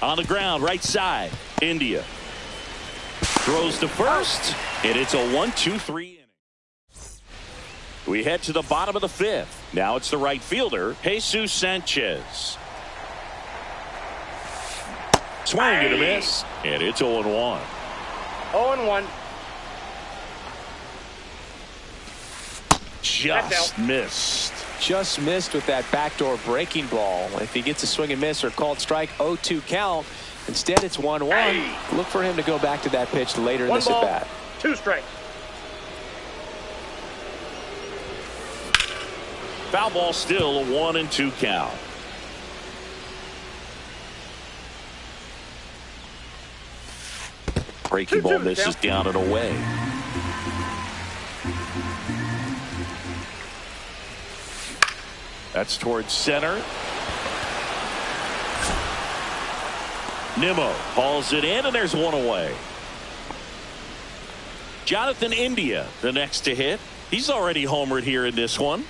On the ground, right side. India throws to first, and it's a 1-2-3 inning. We head to the bottom of the 5th. Now it's the right fielder, Jesus Sanchez. Swing and a miss, and it's 0-1. 0-1. Just missed. Just missed with that backdoor breaking ball. If he gets a swing and miss or called strike, 0-2 count. Instead, it's 1-1. Look for him to go back to that pitch later in this at bat. 2 strikes. Foul ball still, a 1-2 count. Breaking ball misses down and away. That's towards center. Nimmo hauls it in, and there's one away. Jonathan India, the next to hit. He's already homered here in this one.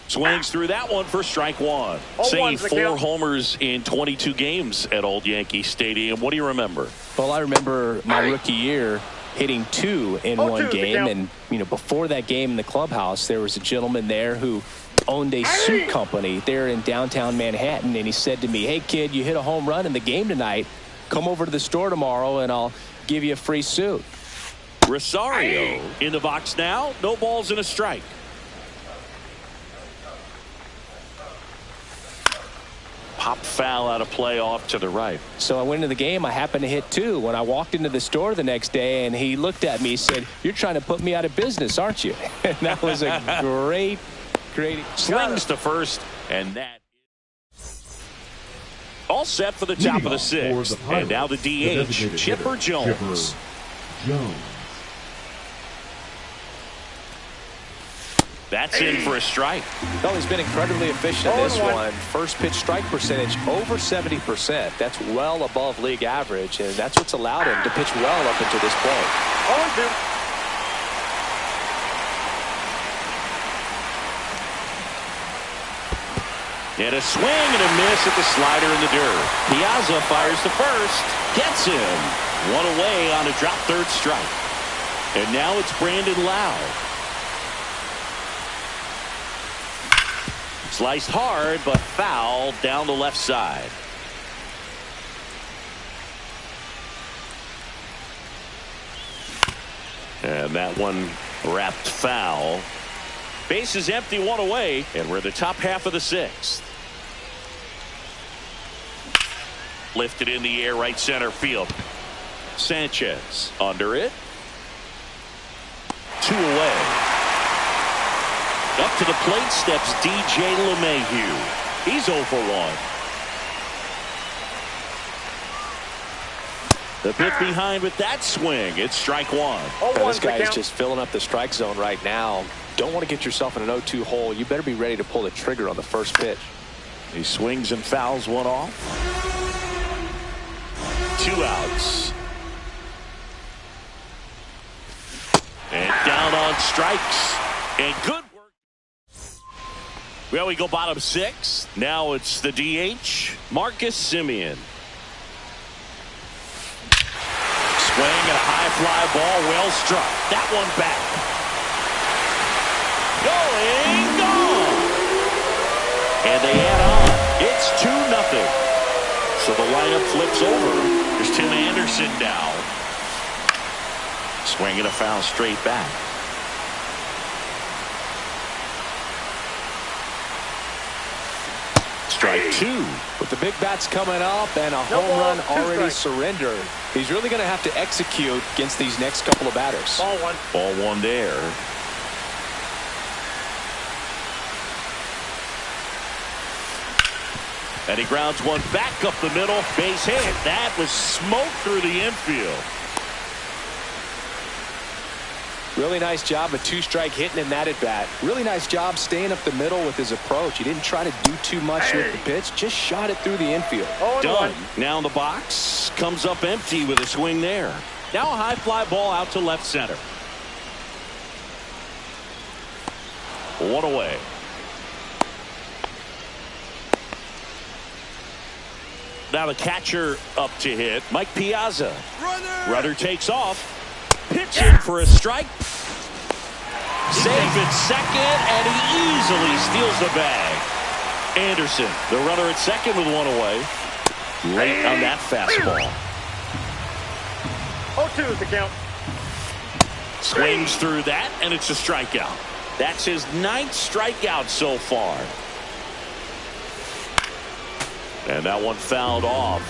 Swings through that one for strike 1. Seeing 4 homers in 22 games at Old Yankee Stadium. What do you remember? Well, I remember my rookie year hitting 2 in one game. And, you know, before that game in the clubhouse, there was a gentleman there who owned a suit company there in downtown Manhattan. And he said to me, "Hey, kid, you hit a home run in the game tonight. Come over to the store tomorrow and I'll give you a free suit." Rosario in the box now. No balls and a strike. Pop foul out of play off to the right. So I went into the game. I happened to hit 2. When I walked into the store the next day, and he looked at me, he said, "You're trying to put me out of business, aren't you?" And that was a great slings to first, and that all set for the top of the 6th. And now the DH, Chipper Jones. That's in for a strike. Well, he's been incredibly efficient in this one. First pitch strike percentage over 70%. That's well above league average, and that's what's allowed him to pitch well up until this point. 0-2. And a swing and a miss at the slider in the dirt. Piazza fires to first. Gets him. One away on a drop third strike. And now it's Brandon Lowe. Sliced hard, but foul down the left side. And that one wrapped foul. Base is empty, one away, and we're in the top half of the sixth. Lifted in the air, right center field. Sanchez under it. 2 away. Up to the plate steps DJ LeMahieu. He's 0 for 1. The bit behind with that swing. It's strike one. This guy is just filling up the strike zone right now. Don't want to get yourself in an 0-2 hole. You better be ready to pull the trigger on the first pitch. He swings and fouls one off. 2 outs. And down on strikes. And good work. Well, we go bottom 6. Now it's the DH, Marcus Semien. Swing and a high fly ball, well struck. That one back. Going, gone. And they add on. It's 2-0. So the lineup flips over. There's Tim Anderson now. Swinging a foul straight back. Strike 2. With the big bats coming up and a home run already surrendered, he's really going to have to execute against these next couple of batters. Ball one. Ball one there. And he grounds one back up the middle. Base hit. That was smoke through the infield. Really nice job of 2-strike hitting in that at bat. Really nice job staying up the middle with his approach. He didn't try to do too much with the pitch. Just shot it through the infield. Done. Now in the box. Comes up empty with a swing there. Now a high fly ball out to left center. 1 away. Now the catcher up to hit. Mike Piazza. Runner takes off. Pitching for a strike. Safe at second, and he easily steals the bag. Anderson, the runner at second with 1 away. Late on that fastball. 0-2 is the count. Swings through that, and it's a strikeout. That's his 9th strikeout so far. And that one fouled off.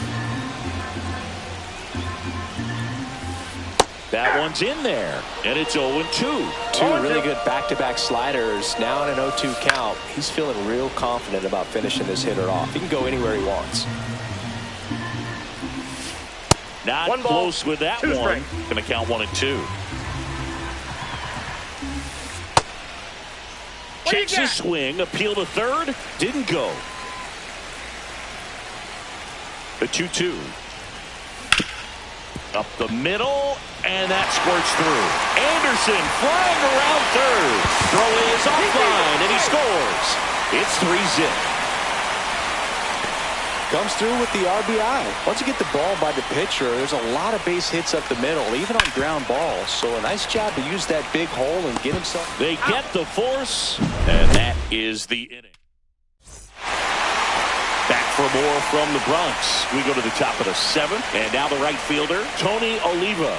That one's in there, and it's 0-2. 2 really good back-to-back sliders. Now in an 0-2 count, he's feeling real confident about finishing this hitter off. He can go anywhere he wants. Not close with that one. Going to count 1 and 2. Checks his swing, appeal to third, didn't go. The 2-2. Up the middle, and that squirts through. Anderson flying around third. Throw is offline, and he scores. It's 3-zip. Comes through with the RBI. Once you get the ball by the pitcher, there's a lot of base hits up the middle, even on ground balls. So a nice job to use that big hole and get himself. They get the force, and that is the inning. Back for more from the Bronx. We go to the top of the 7th, and now the right fielder, Tony Oliva.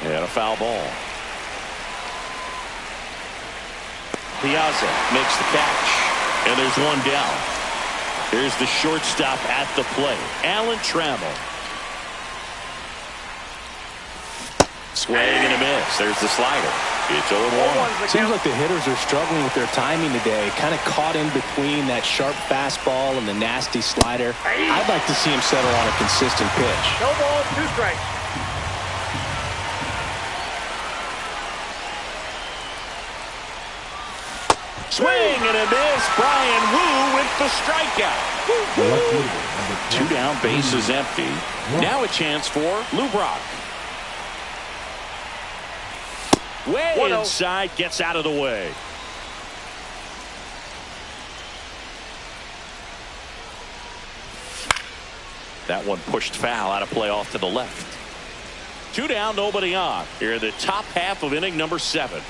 And a foul ball. Piazza makes the catch, and there's one down. Here's the shortstop at the plate, Alan Trammell. Swing and a miss. There's the slider. It's 0-1. Seems like the hitters are struggling with their timing today. Kind of caught in between that sharp fastball and the nasty slider. I'd like to see him settle on a consistent pitch. No ball, 2 strikes. Swing and a miss. Brian Wu with the strikeout. 2 down, bases empty. Now a chance for Lou Brock. Way inside, gets out of the way. That one pushed foul, out of play off to the left. 2 down, nobody on. Here in the top half of inning number 7.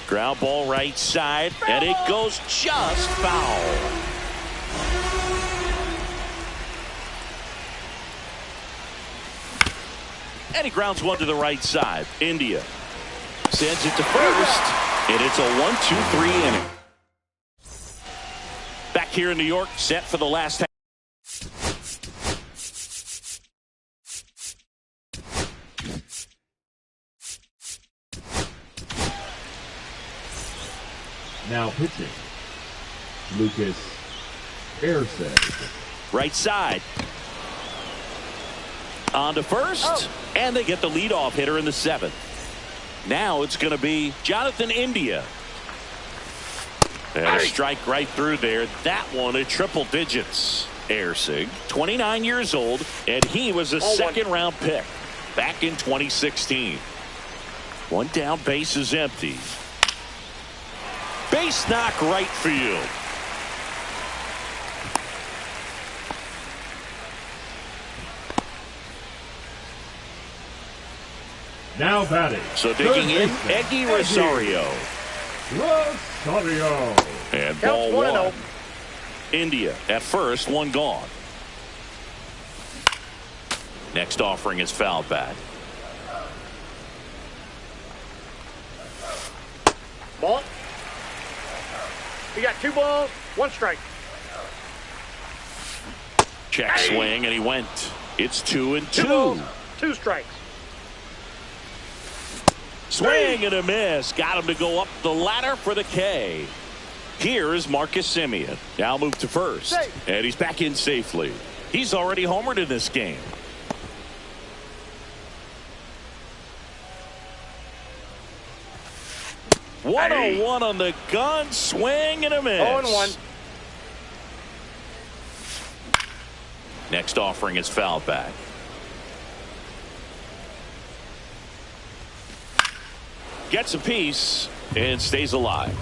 Ground ball right side, and it goes just foul. And he grounds one to the right side. India sends it to first, and it's a 1-2-3 inning. Back here in New York, set for the last half. Now pitching, Lucas Erceg. Right side. On to first, and they get the leadoff hitter in the 7th. Now it's going to be Jonathan India. And a strike right through there. That one at triple digits. Erceg, 29 years old, and he was a second-round pick back in 2016. 1 down, base is empty. Base knock right field. Now batting. So digging in, Eggy Rosario. And ball 1. India at first, 1 gone. Next offering is fouled back. Ball. He got 2 balls, 1 strike. Check swing, and he went. It's 2-2. 2 balls, 2 strikes. Swing and a miss. Got him to go up the ladder for the K. Here is Marcus Semien. Now move to first. And he's back in safely. He's already homered in this game. One on one on the gun. Swing and a miss. 0-1. Next offering is fouled back. Gets a piece and stays alive.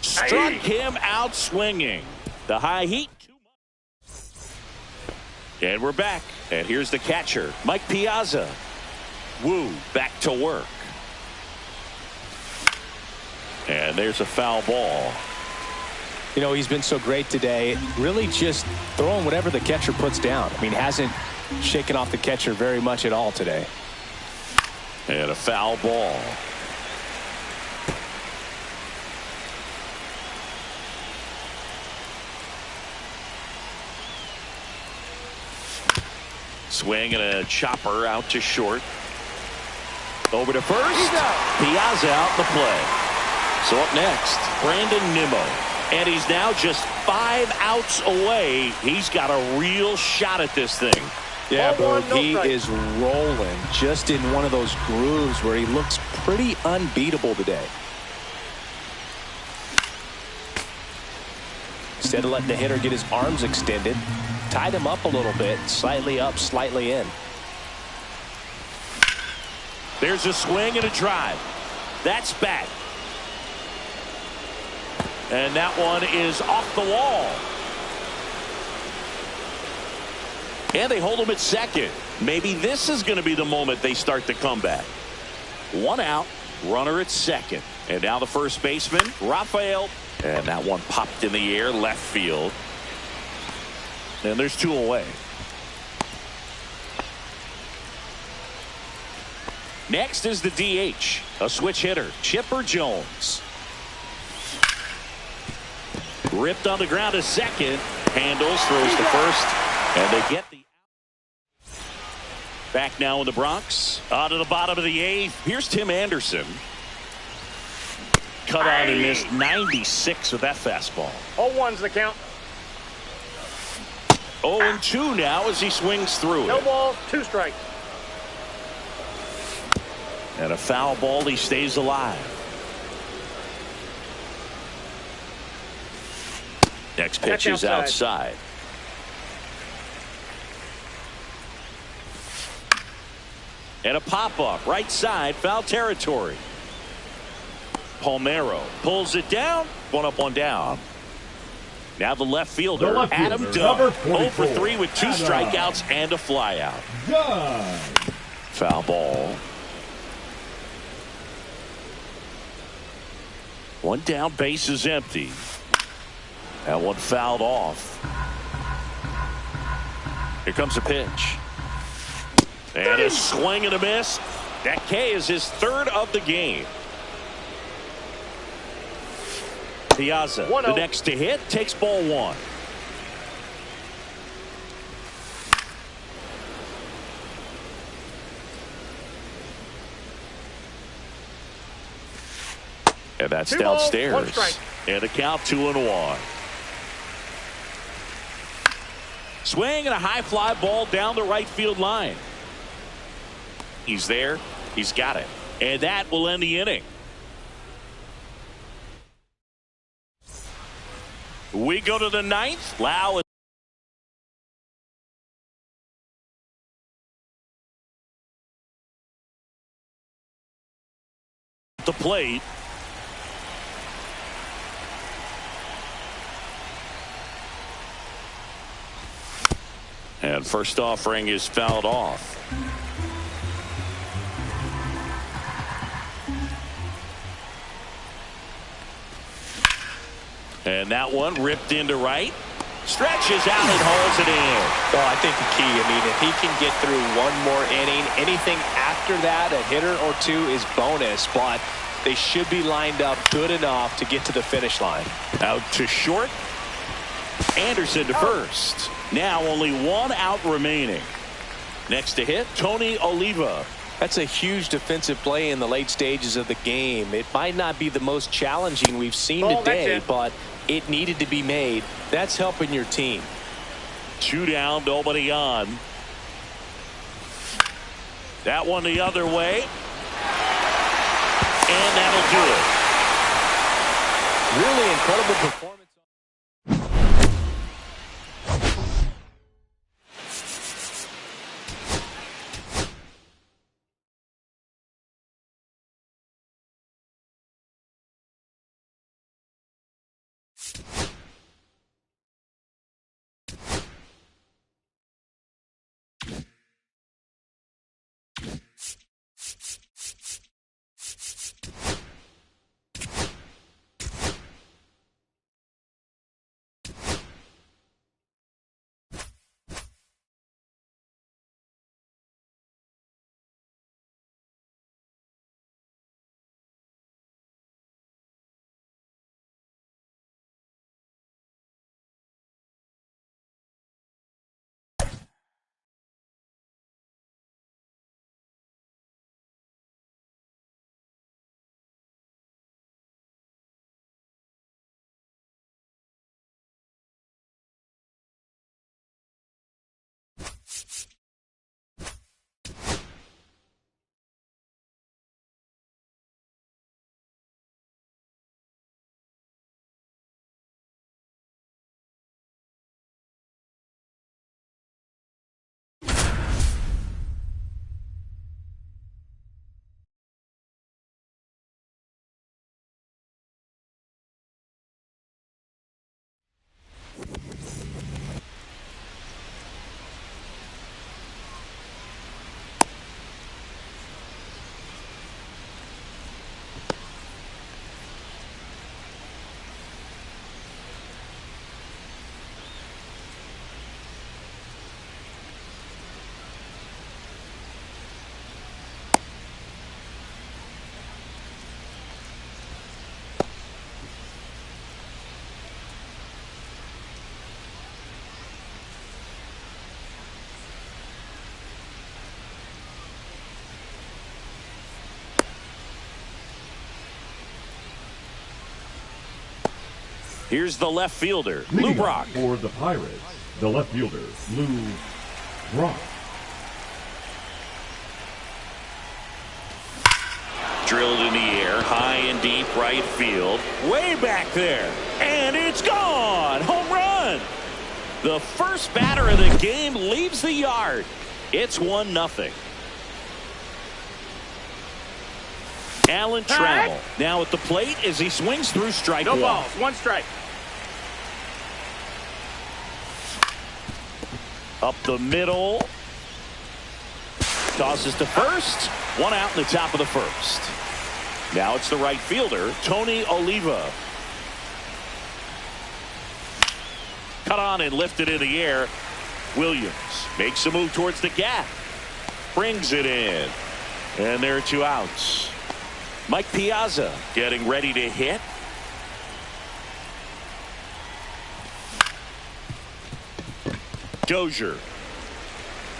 Struck him out swinging. The high heat. And we're back. And here's the catcher, Mike Piazza. Wu back to work. And there's a foul ball. You know, he's been so great today. Really just throwing whatever the catcher puts down. I mean, hasn't shaken off the catcher very much at all today. And a foul ball. Swing and a chopper out to short. Over to first. Piazza out in the play. So up next, Brandon Nimmo. And he's now just 5 outs away. He's got a real shot at this thing. Yeah, Berg, he is rolling just in one of those grooves where he looks pretty unbeatable today. Instead of letting the hitter get his arms extended, tied him up a little bit, slightly up, slightly in. There's a swing and a drive. That's back. And that one is off the wall. And they hold him at second. Maybe this is going to be the moment they start the comeback. 1 out, runner at second. And now the first baseman, Rafael. And that one popped in the air, left field. And there's 2 away. Next is the DH, a switch hitter, Chipper Jones. Ripped on the ground to second. Handles, throws to first. And they get the out. Back now in the Bronx. On to the bottom of the 8th. Here's Tim Anderson. Cut on and missed 96 with that fastball. 0-1's the count. 0-2 now as he swings through No it. balls, 2 strikes. And a foul ball. He stays alive. Next pitch is outside. And a pop-up right side, foul territory. Palmeiro pulls it down. One up, one down. Now the left fielder, Adam Dunn, 0 for 3 with 2 strikeouts and a flyout. Foul ball. One down, base is empty. That one fouled off. Here comes a pitch. And a swing and a miss. That K is his 3rd of the game. Piazza, the next to hit, takes ball 1. And that's 2 downstairs. balls, 1 strike. And a count 2-1. Swing and a high fly ball down the right field line. He's there. He's got it. And that will end the inning. We go to the 9th. Lau is at the plate. And first offering is fouled off. And that one ripped into right. Stretches out and holds it in. Well, I think the key, I mean, if he can get through one more inning, anything after that, a hitter or 2 is bonus. But they should be lined up good enough to get to the finish line. Out to short. Anderson to first. Now only 1 out remaining. Next to hit, Tony Oliva. That's a huge defensive play in the late stages of the game. It might not be the most challenging we've seen today, but it needed to be made. That's helping your team. 2 down, nobody on. That one the other way. And that'll do it. Really incredible performance. Here's the left fielder, Lou Brock. For the Pirates, the left fielder, Lou Brock. drilled in the air, high and deep right field. Way back there. And it's gone. Home run. The first batter of the game leaves the yard. It's 1-0. Alan Trammell now at the plate as he swings through strike one. No balls, 1 strike. Up the middle. Tosses to first. 1 out in the top of the first. Now it's the right fielder, Tony Oliva. Cut on and lifted in the air. Williams makes a move towards the gap. Brings it in. And there are 2 outs. Mike Piazza getting ready to hit. Dozier.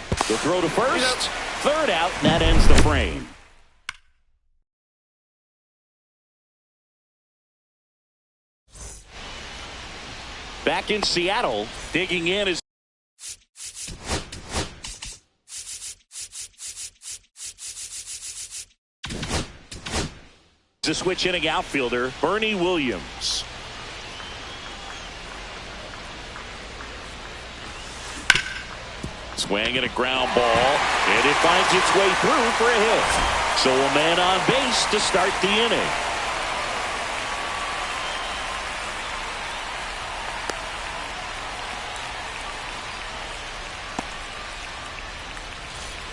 The throw to first. 3rd out, and that ends the frame. Back in Seattle, digging in is the switch inning outfielder, Bernie Williams. Swing and a ground ball, and it finds its way through for a hit. So a man on base to start the inning.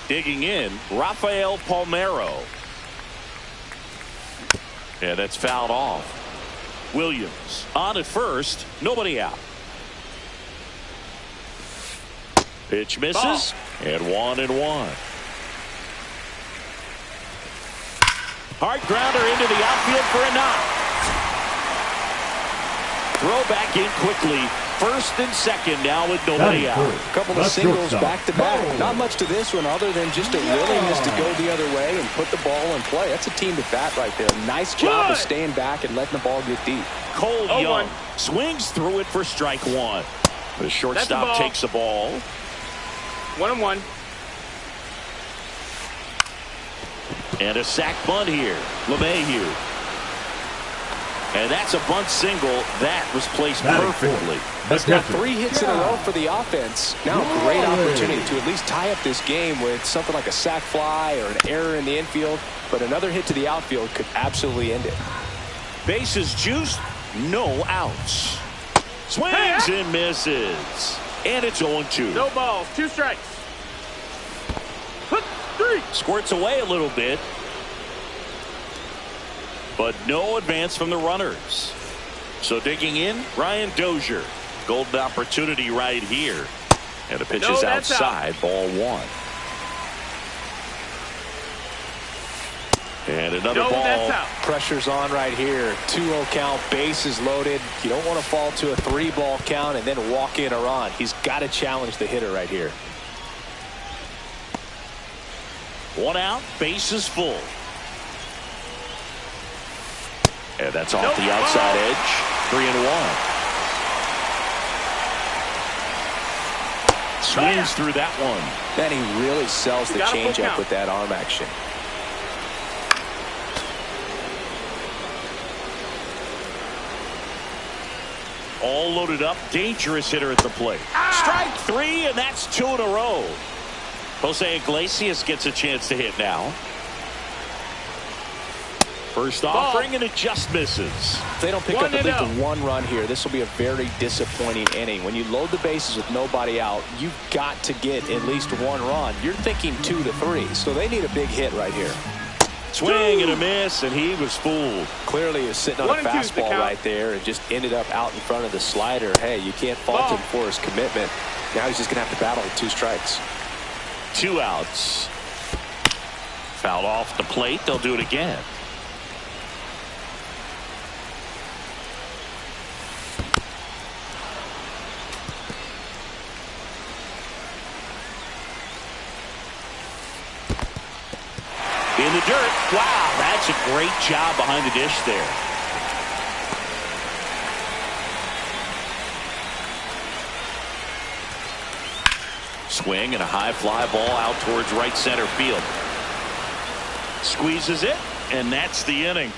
Digging in, Rafael Palmeiro. Yeah, that's fouled off. Williams on at first, nobody out. Pitch misses, and 1-1. Hard grounder into the outfield for a knock. Throw back in quickly. First and second now with nobody out. A couple of singles back to back. Not much to this one other than just a willingness to go the other way and put the ball in play. That's a team to bat right there. Nice job of staying back and letting the ball get deep. Cole Young swings through it for strike 1. The shortstop takes the ball. 1-1. And a sac bunt here. LeMahieu. And that's a bunt single that was placed perfectly. That's got 3 hits in a row for the offense. Now a great opportunity to at least tie up this game with something like a sac fly or an error in the infield. But another hit to the outfield could absolutely end it. Bases juiced, no outs. Swings and misses. And it's 0-2. No balls, 2 strikes. 3. Squirts away a little bit. But no advance from the runners. So digging in, Ryan Dozier. Golden opportunity right here. And the pitch is outside, ball 1. And another ball. Pressure's on right here. 2-0 count, bases loaded. You don't want to fall to a 3-ball count and then walk in a run. He's got to challenge the hitter right here. 1 out, bases full. And that's off the outside edge. 3-1. Swings through that one. And he really sells the changeup with that arm action. All loaded up. Dangerous hitter at the plate. Strike 3, and that's 2 in a row. Jose Iglesias gets a chance to hit now. First offering, and it just misses. If they don't pick up at least 1 run here, this will be a very disappointing inning. When you load the bases with nobody out, you've got to get at least 1 run. You're thinking 2 to 3, so they need a big hit right here. Swing and a miss, and he was fooled. Clearly he was sitting on a fastball right there and just ended up out in front of the slider. Hey, you can't fault him for his commitment. Now he's just going to have to battle with 2 strikes. 2 outs. Fouled off the plate. They'll do it again. In the dirt. Wow, that's a great job behind the dish there. Swing and a high fly ball out towards right center field. Squeezes it. And that's the inning.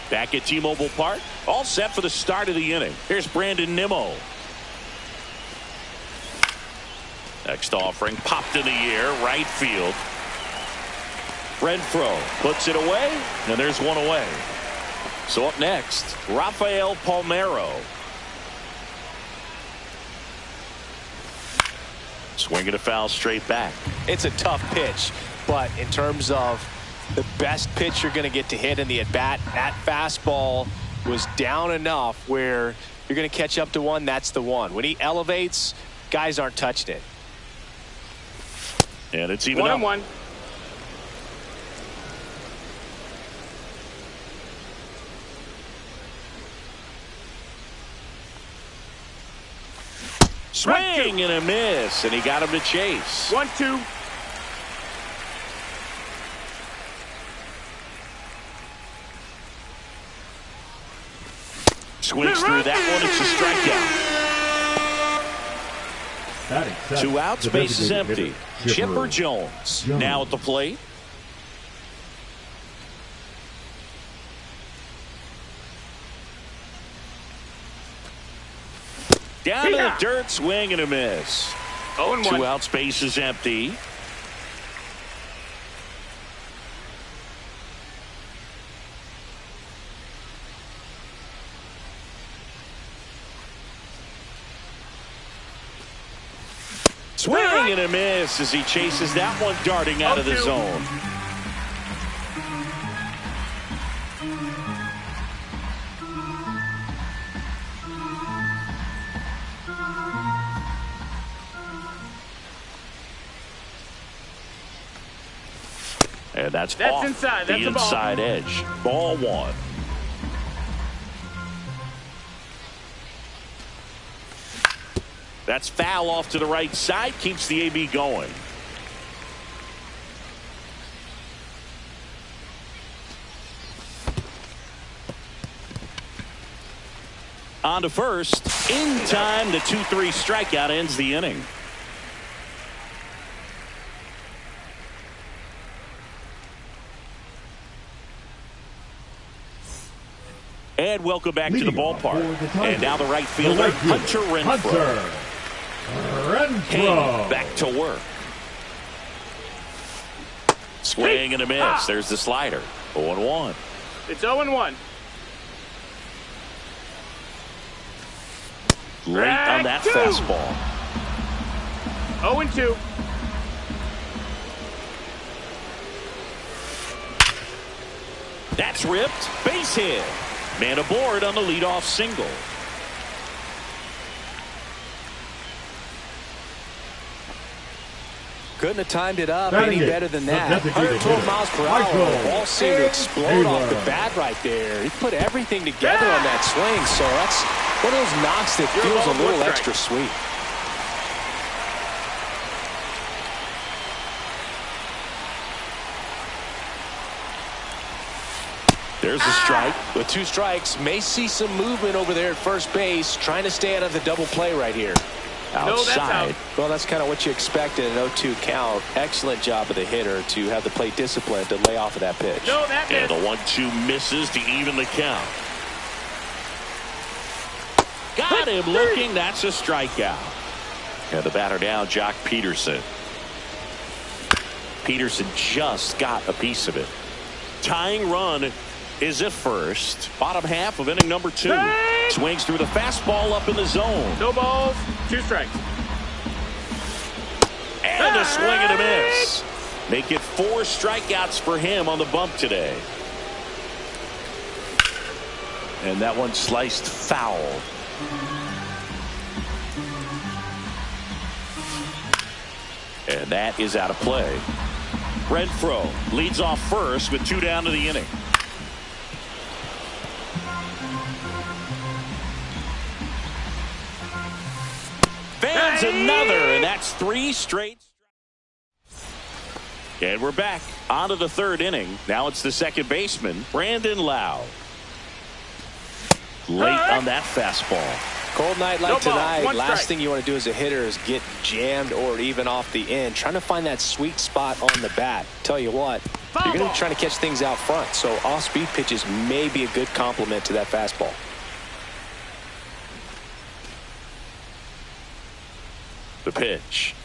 Back at T-Mobile Park, all set for the start of the inning. Here's Brandon Nimmo. Next offering, popped in the air, right field. Renfroe puts it away, and there's one away. So up next, Rafael Palmeiro. Swinging a foul straight back. It's a tough pitch, but in terms of the best pitch you're going to get to hit in the at-bat, that fastball was down enough where you're going to catch up to one. That's the one. When he elevates, guys aren't touching it. And it's even up. 1-1. Swing and a miss, and he got him to chase. 1-2. Swings through that one. It's a strikeout. 2 outs, base is empty. Chipper Jones now at the plate. Down to the dirt, swing and a miss. 0-1. 2 outs, base is empty. Swing and a miss as he chases that one darting out of the zone. And that's off inside. the That's inside edge. Ball 1. That's foul off to the right side. Keeps the AB going. On to first. In time, the 2-3 strikeout ends the inning. And welcome back to the ballpark. And now the right fielder, Hunter Renfroe. Kane back to work. Swing and a miss. There's the slider. 0-1. It's 0-1. Late on that fastball. 0-2. That's ripped. Base hit. Man aboard on the leadoff single. Couldn't have timed it up any better than that. 112 miles per hour. The ball seemed to explode off the bat right there. He put everything together on that swing, so that's one of those knocks that feels a little extra sweet. There's a strike. With 2 strikes, may see some movement over there at first base, trying to stay out of the double play right here. Outside. Well, that's kind of what you expect in an 0-2 count. Excellent job of the hitter to have the plate discipline to lay off of that pitch. And the 1-2 misses to even the count. Got him looking. That's a strikeout. And the batter down, Jock Peterson. Peterson just got a piece of it. Tying run is at first. Bottom half of inning number 2. Swings through the fastball up in the zone. 2 balls, 2 strikes. And a swing and a miss. Make it 4 strikeouts for him on the bump today. And that one sliced foul. And that is out of play. Renfroe leads off first with 2 down to the inning. Fans another, and that's 3 straight. And we're back onto the 3rd inning. Now it's the second baseman, Brandon Lau. Late on that fastball. Cold night like No ball, tonight, one last strike. thing you want to do as a hitter is get jammed or even off the end. Trying to find that sweet spot on the bat. Tell you what, you're going to be trying to catch things out front, so off-speed pitches may be a good complement to that fastball. The pitch.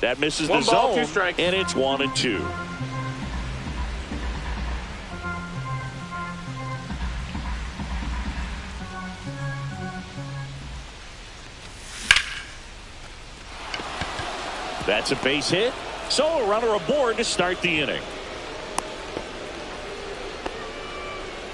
That misses One the ball, zone, 2 strikes. and it's 1-2. That's a base hit, so a runner aboard to start the inning.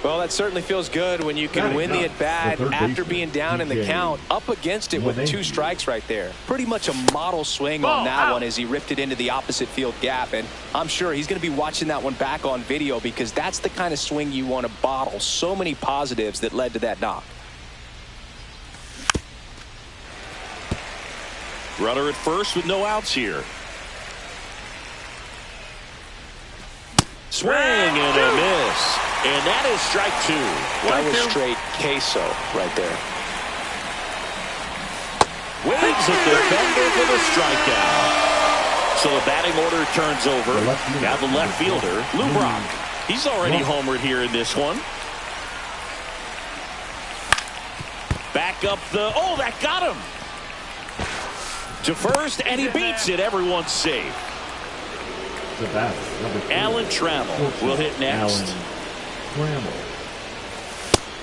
Well, that certainly feels good when you can win the at-bat after being down in the count, up against it with 2 strikes right there. Pretty much a model swing on that one as he ripped it into the opposite field gap, and I'm sure he's going to be watching that one back on video because that's the kind of swing you want to bottle. So many positives that led to that knock. Runner at first with no outs here. Swing and a miss. And that is strike 2. That was straight queso right there. Waves at the defender for the strikeout. So the batting order turns over. Now the left fielder, Lou Brock. He's already homered here in this one. Back up the... Oh, that got him. To first, and he beats it. Everyone's safe. Alan Trammell will hit next.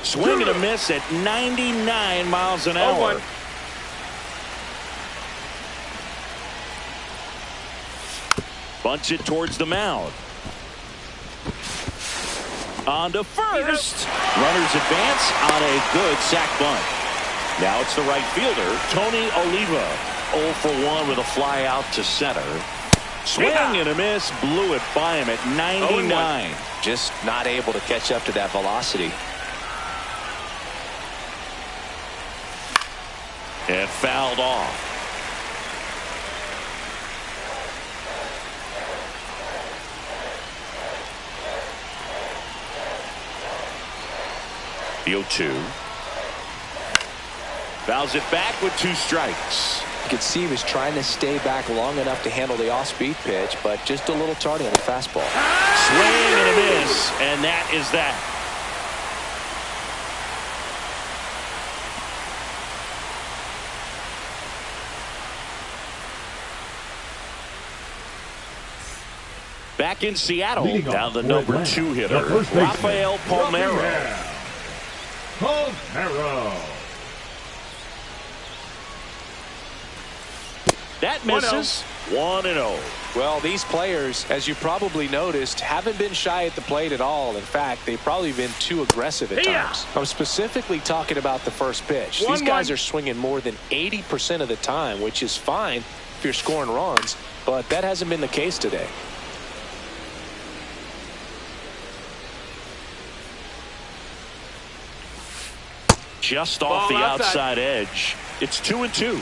Swing and a miss at 99 miles an hour. Bunts it towards the mound. On to first. Runners advance on a good sac bunt. Now it's the right fielder, Tony Oliva. 0 for 1 with a fly out to center. Swing and a miss, blew it by him at 99. Just not able to catch up to that velocity. And fouled off. The 0-2. Fouls it back with 2 strikes. You could see he was trying to stay back long enough to handle the off-speed pitch, but just a little tardy on the fastball. Swing and a miss, and that is that. Back in Seattle, down the number 2 hitter, Rafael Palmeiro. That misses. 1-0. Well, these players, as you probably noticed, haven't been shy at the plate at all. In fact, they've probably been too aggressive at times. I'm specifically talking about the first pitch. These guys are swinging more than 80% of the time, which is fine if you're scoring runs, but that hasn't been the case today. Just off the outside edge. It's 2-2.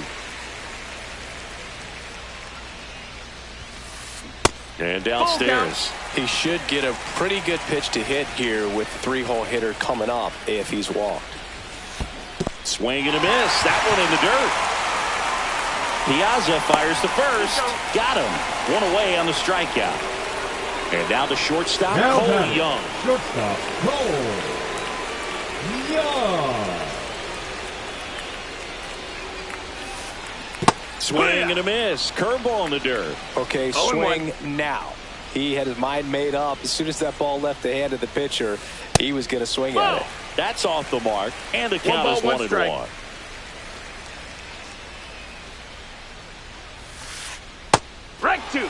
And downstairs. He should get a pretty good pitch to hit here with the 3-hole hitter coming up if he's walked. Swing and a miss. That one in the dirt. Piazza fires the first. Got him. 1 away on the strikeout. And now the shortstop, Cole Young. Shortstop, Cole Young. Swing and a miss. Curveball in the dirt. Okay, swing now. He had his mind made up. As soon as that ball left the hand of the pitcher, he was going to swing at it. That's off the mark. And the count is 1-1. Strike 2.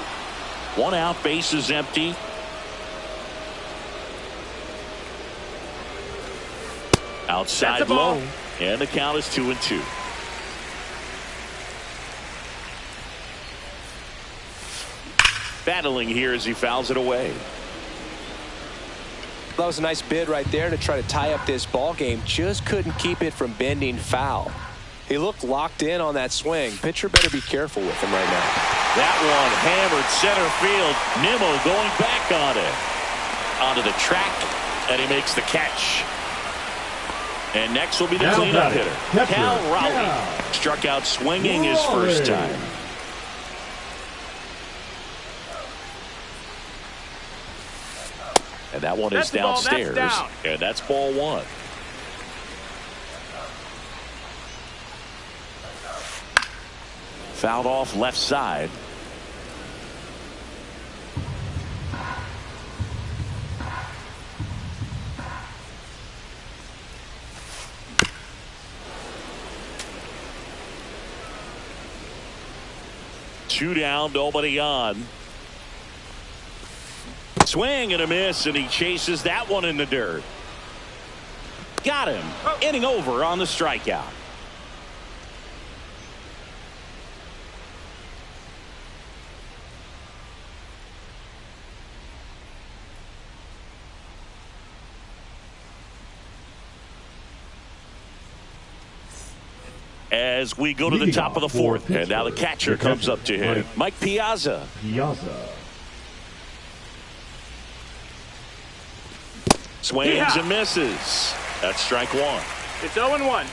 1 out, base is empty. Outside low. And the count is 2-2. Battling here as he fouls it away. That was a nice bid right there to try to tie up this ball game. Just couldn't keep it from bending foul. He looked locked in on that swing. Pitcher better be careful with him right now. That one hammered center field. Nimmo going back on it. Onto the track, and he makes the catch. And next will be the Now cleanup batting, hitter, catcher, Cal Raleigh. Cal. Struck out swinging his first time. And that one is downstairs. And that's ball one. Fouled off left side. Two down, nobody on. Swing and a miss, and he chases that one in the dirt. Got him. Inning over on the strikeout. As we go to the top of the fourth, and now the catcher comes up to him, Mike Piazza. Swings and misses. That's strike one. It's 0-1.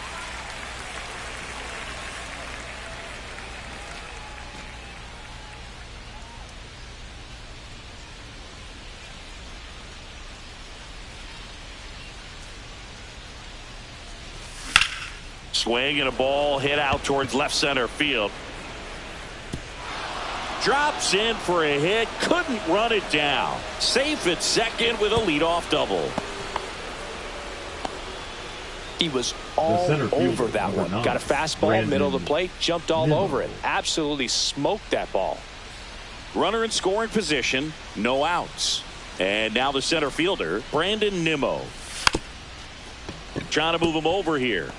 Swing and a ball hit out towards left center field. Drops in for a hit. Couldn't run it down. Safe at second with a leadoff double. He was all over that one. Got a fastball, middle of the plate, jumped all over it. Absolutely smoked that ball. Runner in scoring position, no outs. And now the center fielder, Brandon Nimmo. Trying to move him over here.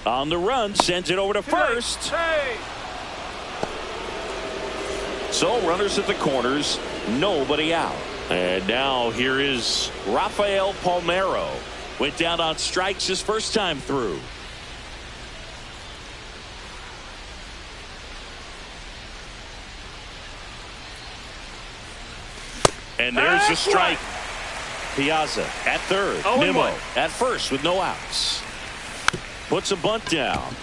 On the run, sends it over to first. Hey. So runners at the corners, nobody out. And now here is Rafael Palmeiro. Went down on strikes his first time through. And there's the strike. Piazza at third. Nimmo at first with no outs. Puts a bunt down.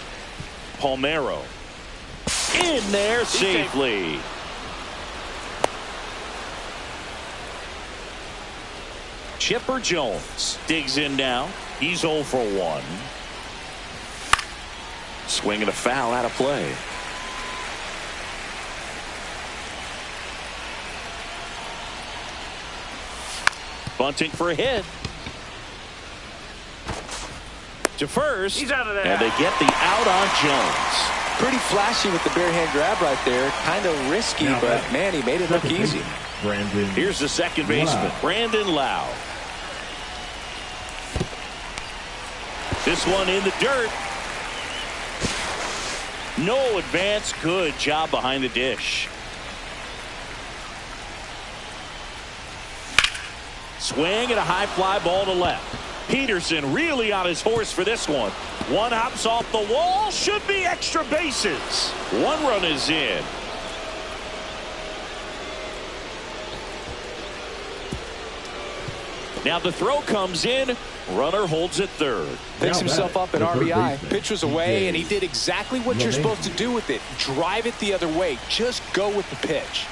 Palmeiro in there safely. Chipper Jones digs in now. He's 0 for 1. Swinging a foul out of play. Bunting for a hit. To first. He's out of there. And they get the out on Jones. Pretty flashy with the bare hand grab right there. Kind of risky, but man, he made it look easy. Here's the second baseman, Brandon Lau. This one in the dirt. No advance. Good job behind the dish. Swing and a high fly ball to left. Peterson really on his horse for this one. One hops off the wall. Should be extra bases. One run is in. Now the throw comes in. Runner holds at third. Picks himself up at RBI. Pitch was away, and he did exactly what you're supposed to do with it. Drive it the other way. Just go with the pitch.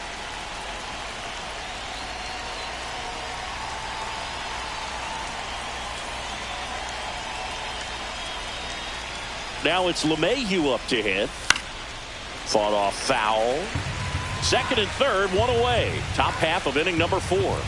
Now it's LeMahieu up to hit. Fought off foul. Second and third, one away. Top half of inning number 4.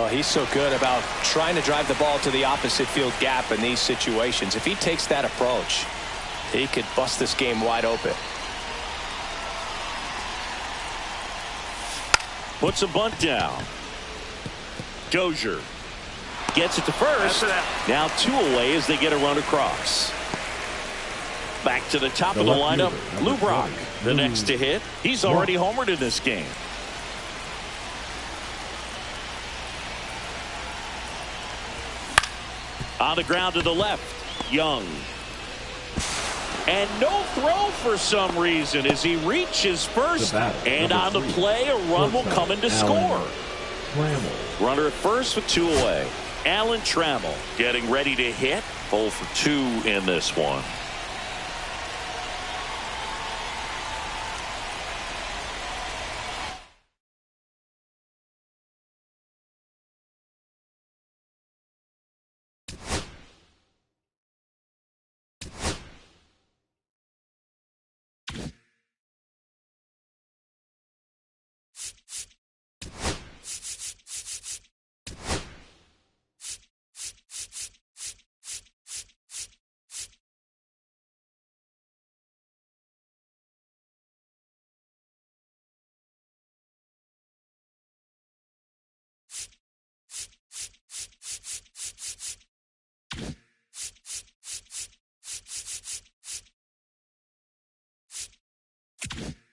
Oh, he's so good about trying to drive the ball to the opposite field gap in these situations. If he takes that approach, he could bust this game wide open. Puts a bunt down. Dozier gets it to first. Now 2 away as they get a run across. Back to the top of the lineup. Lubrock, the next to hit. He's already homered in this game. On the ground to the left. Young. And no throw for some reason as he reaches first. And on the play, a run will come in to score. Runner at first with 2 away. Alan Trammell getting ready to hit. 0 for 2 in this one. You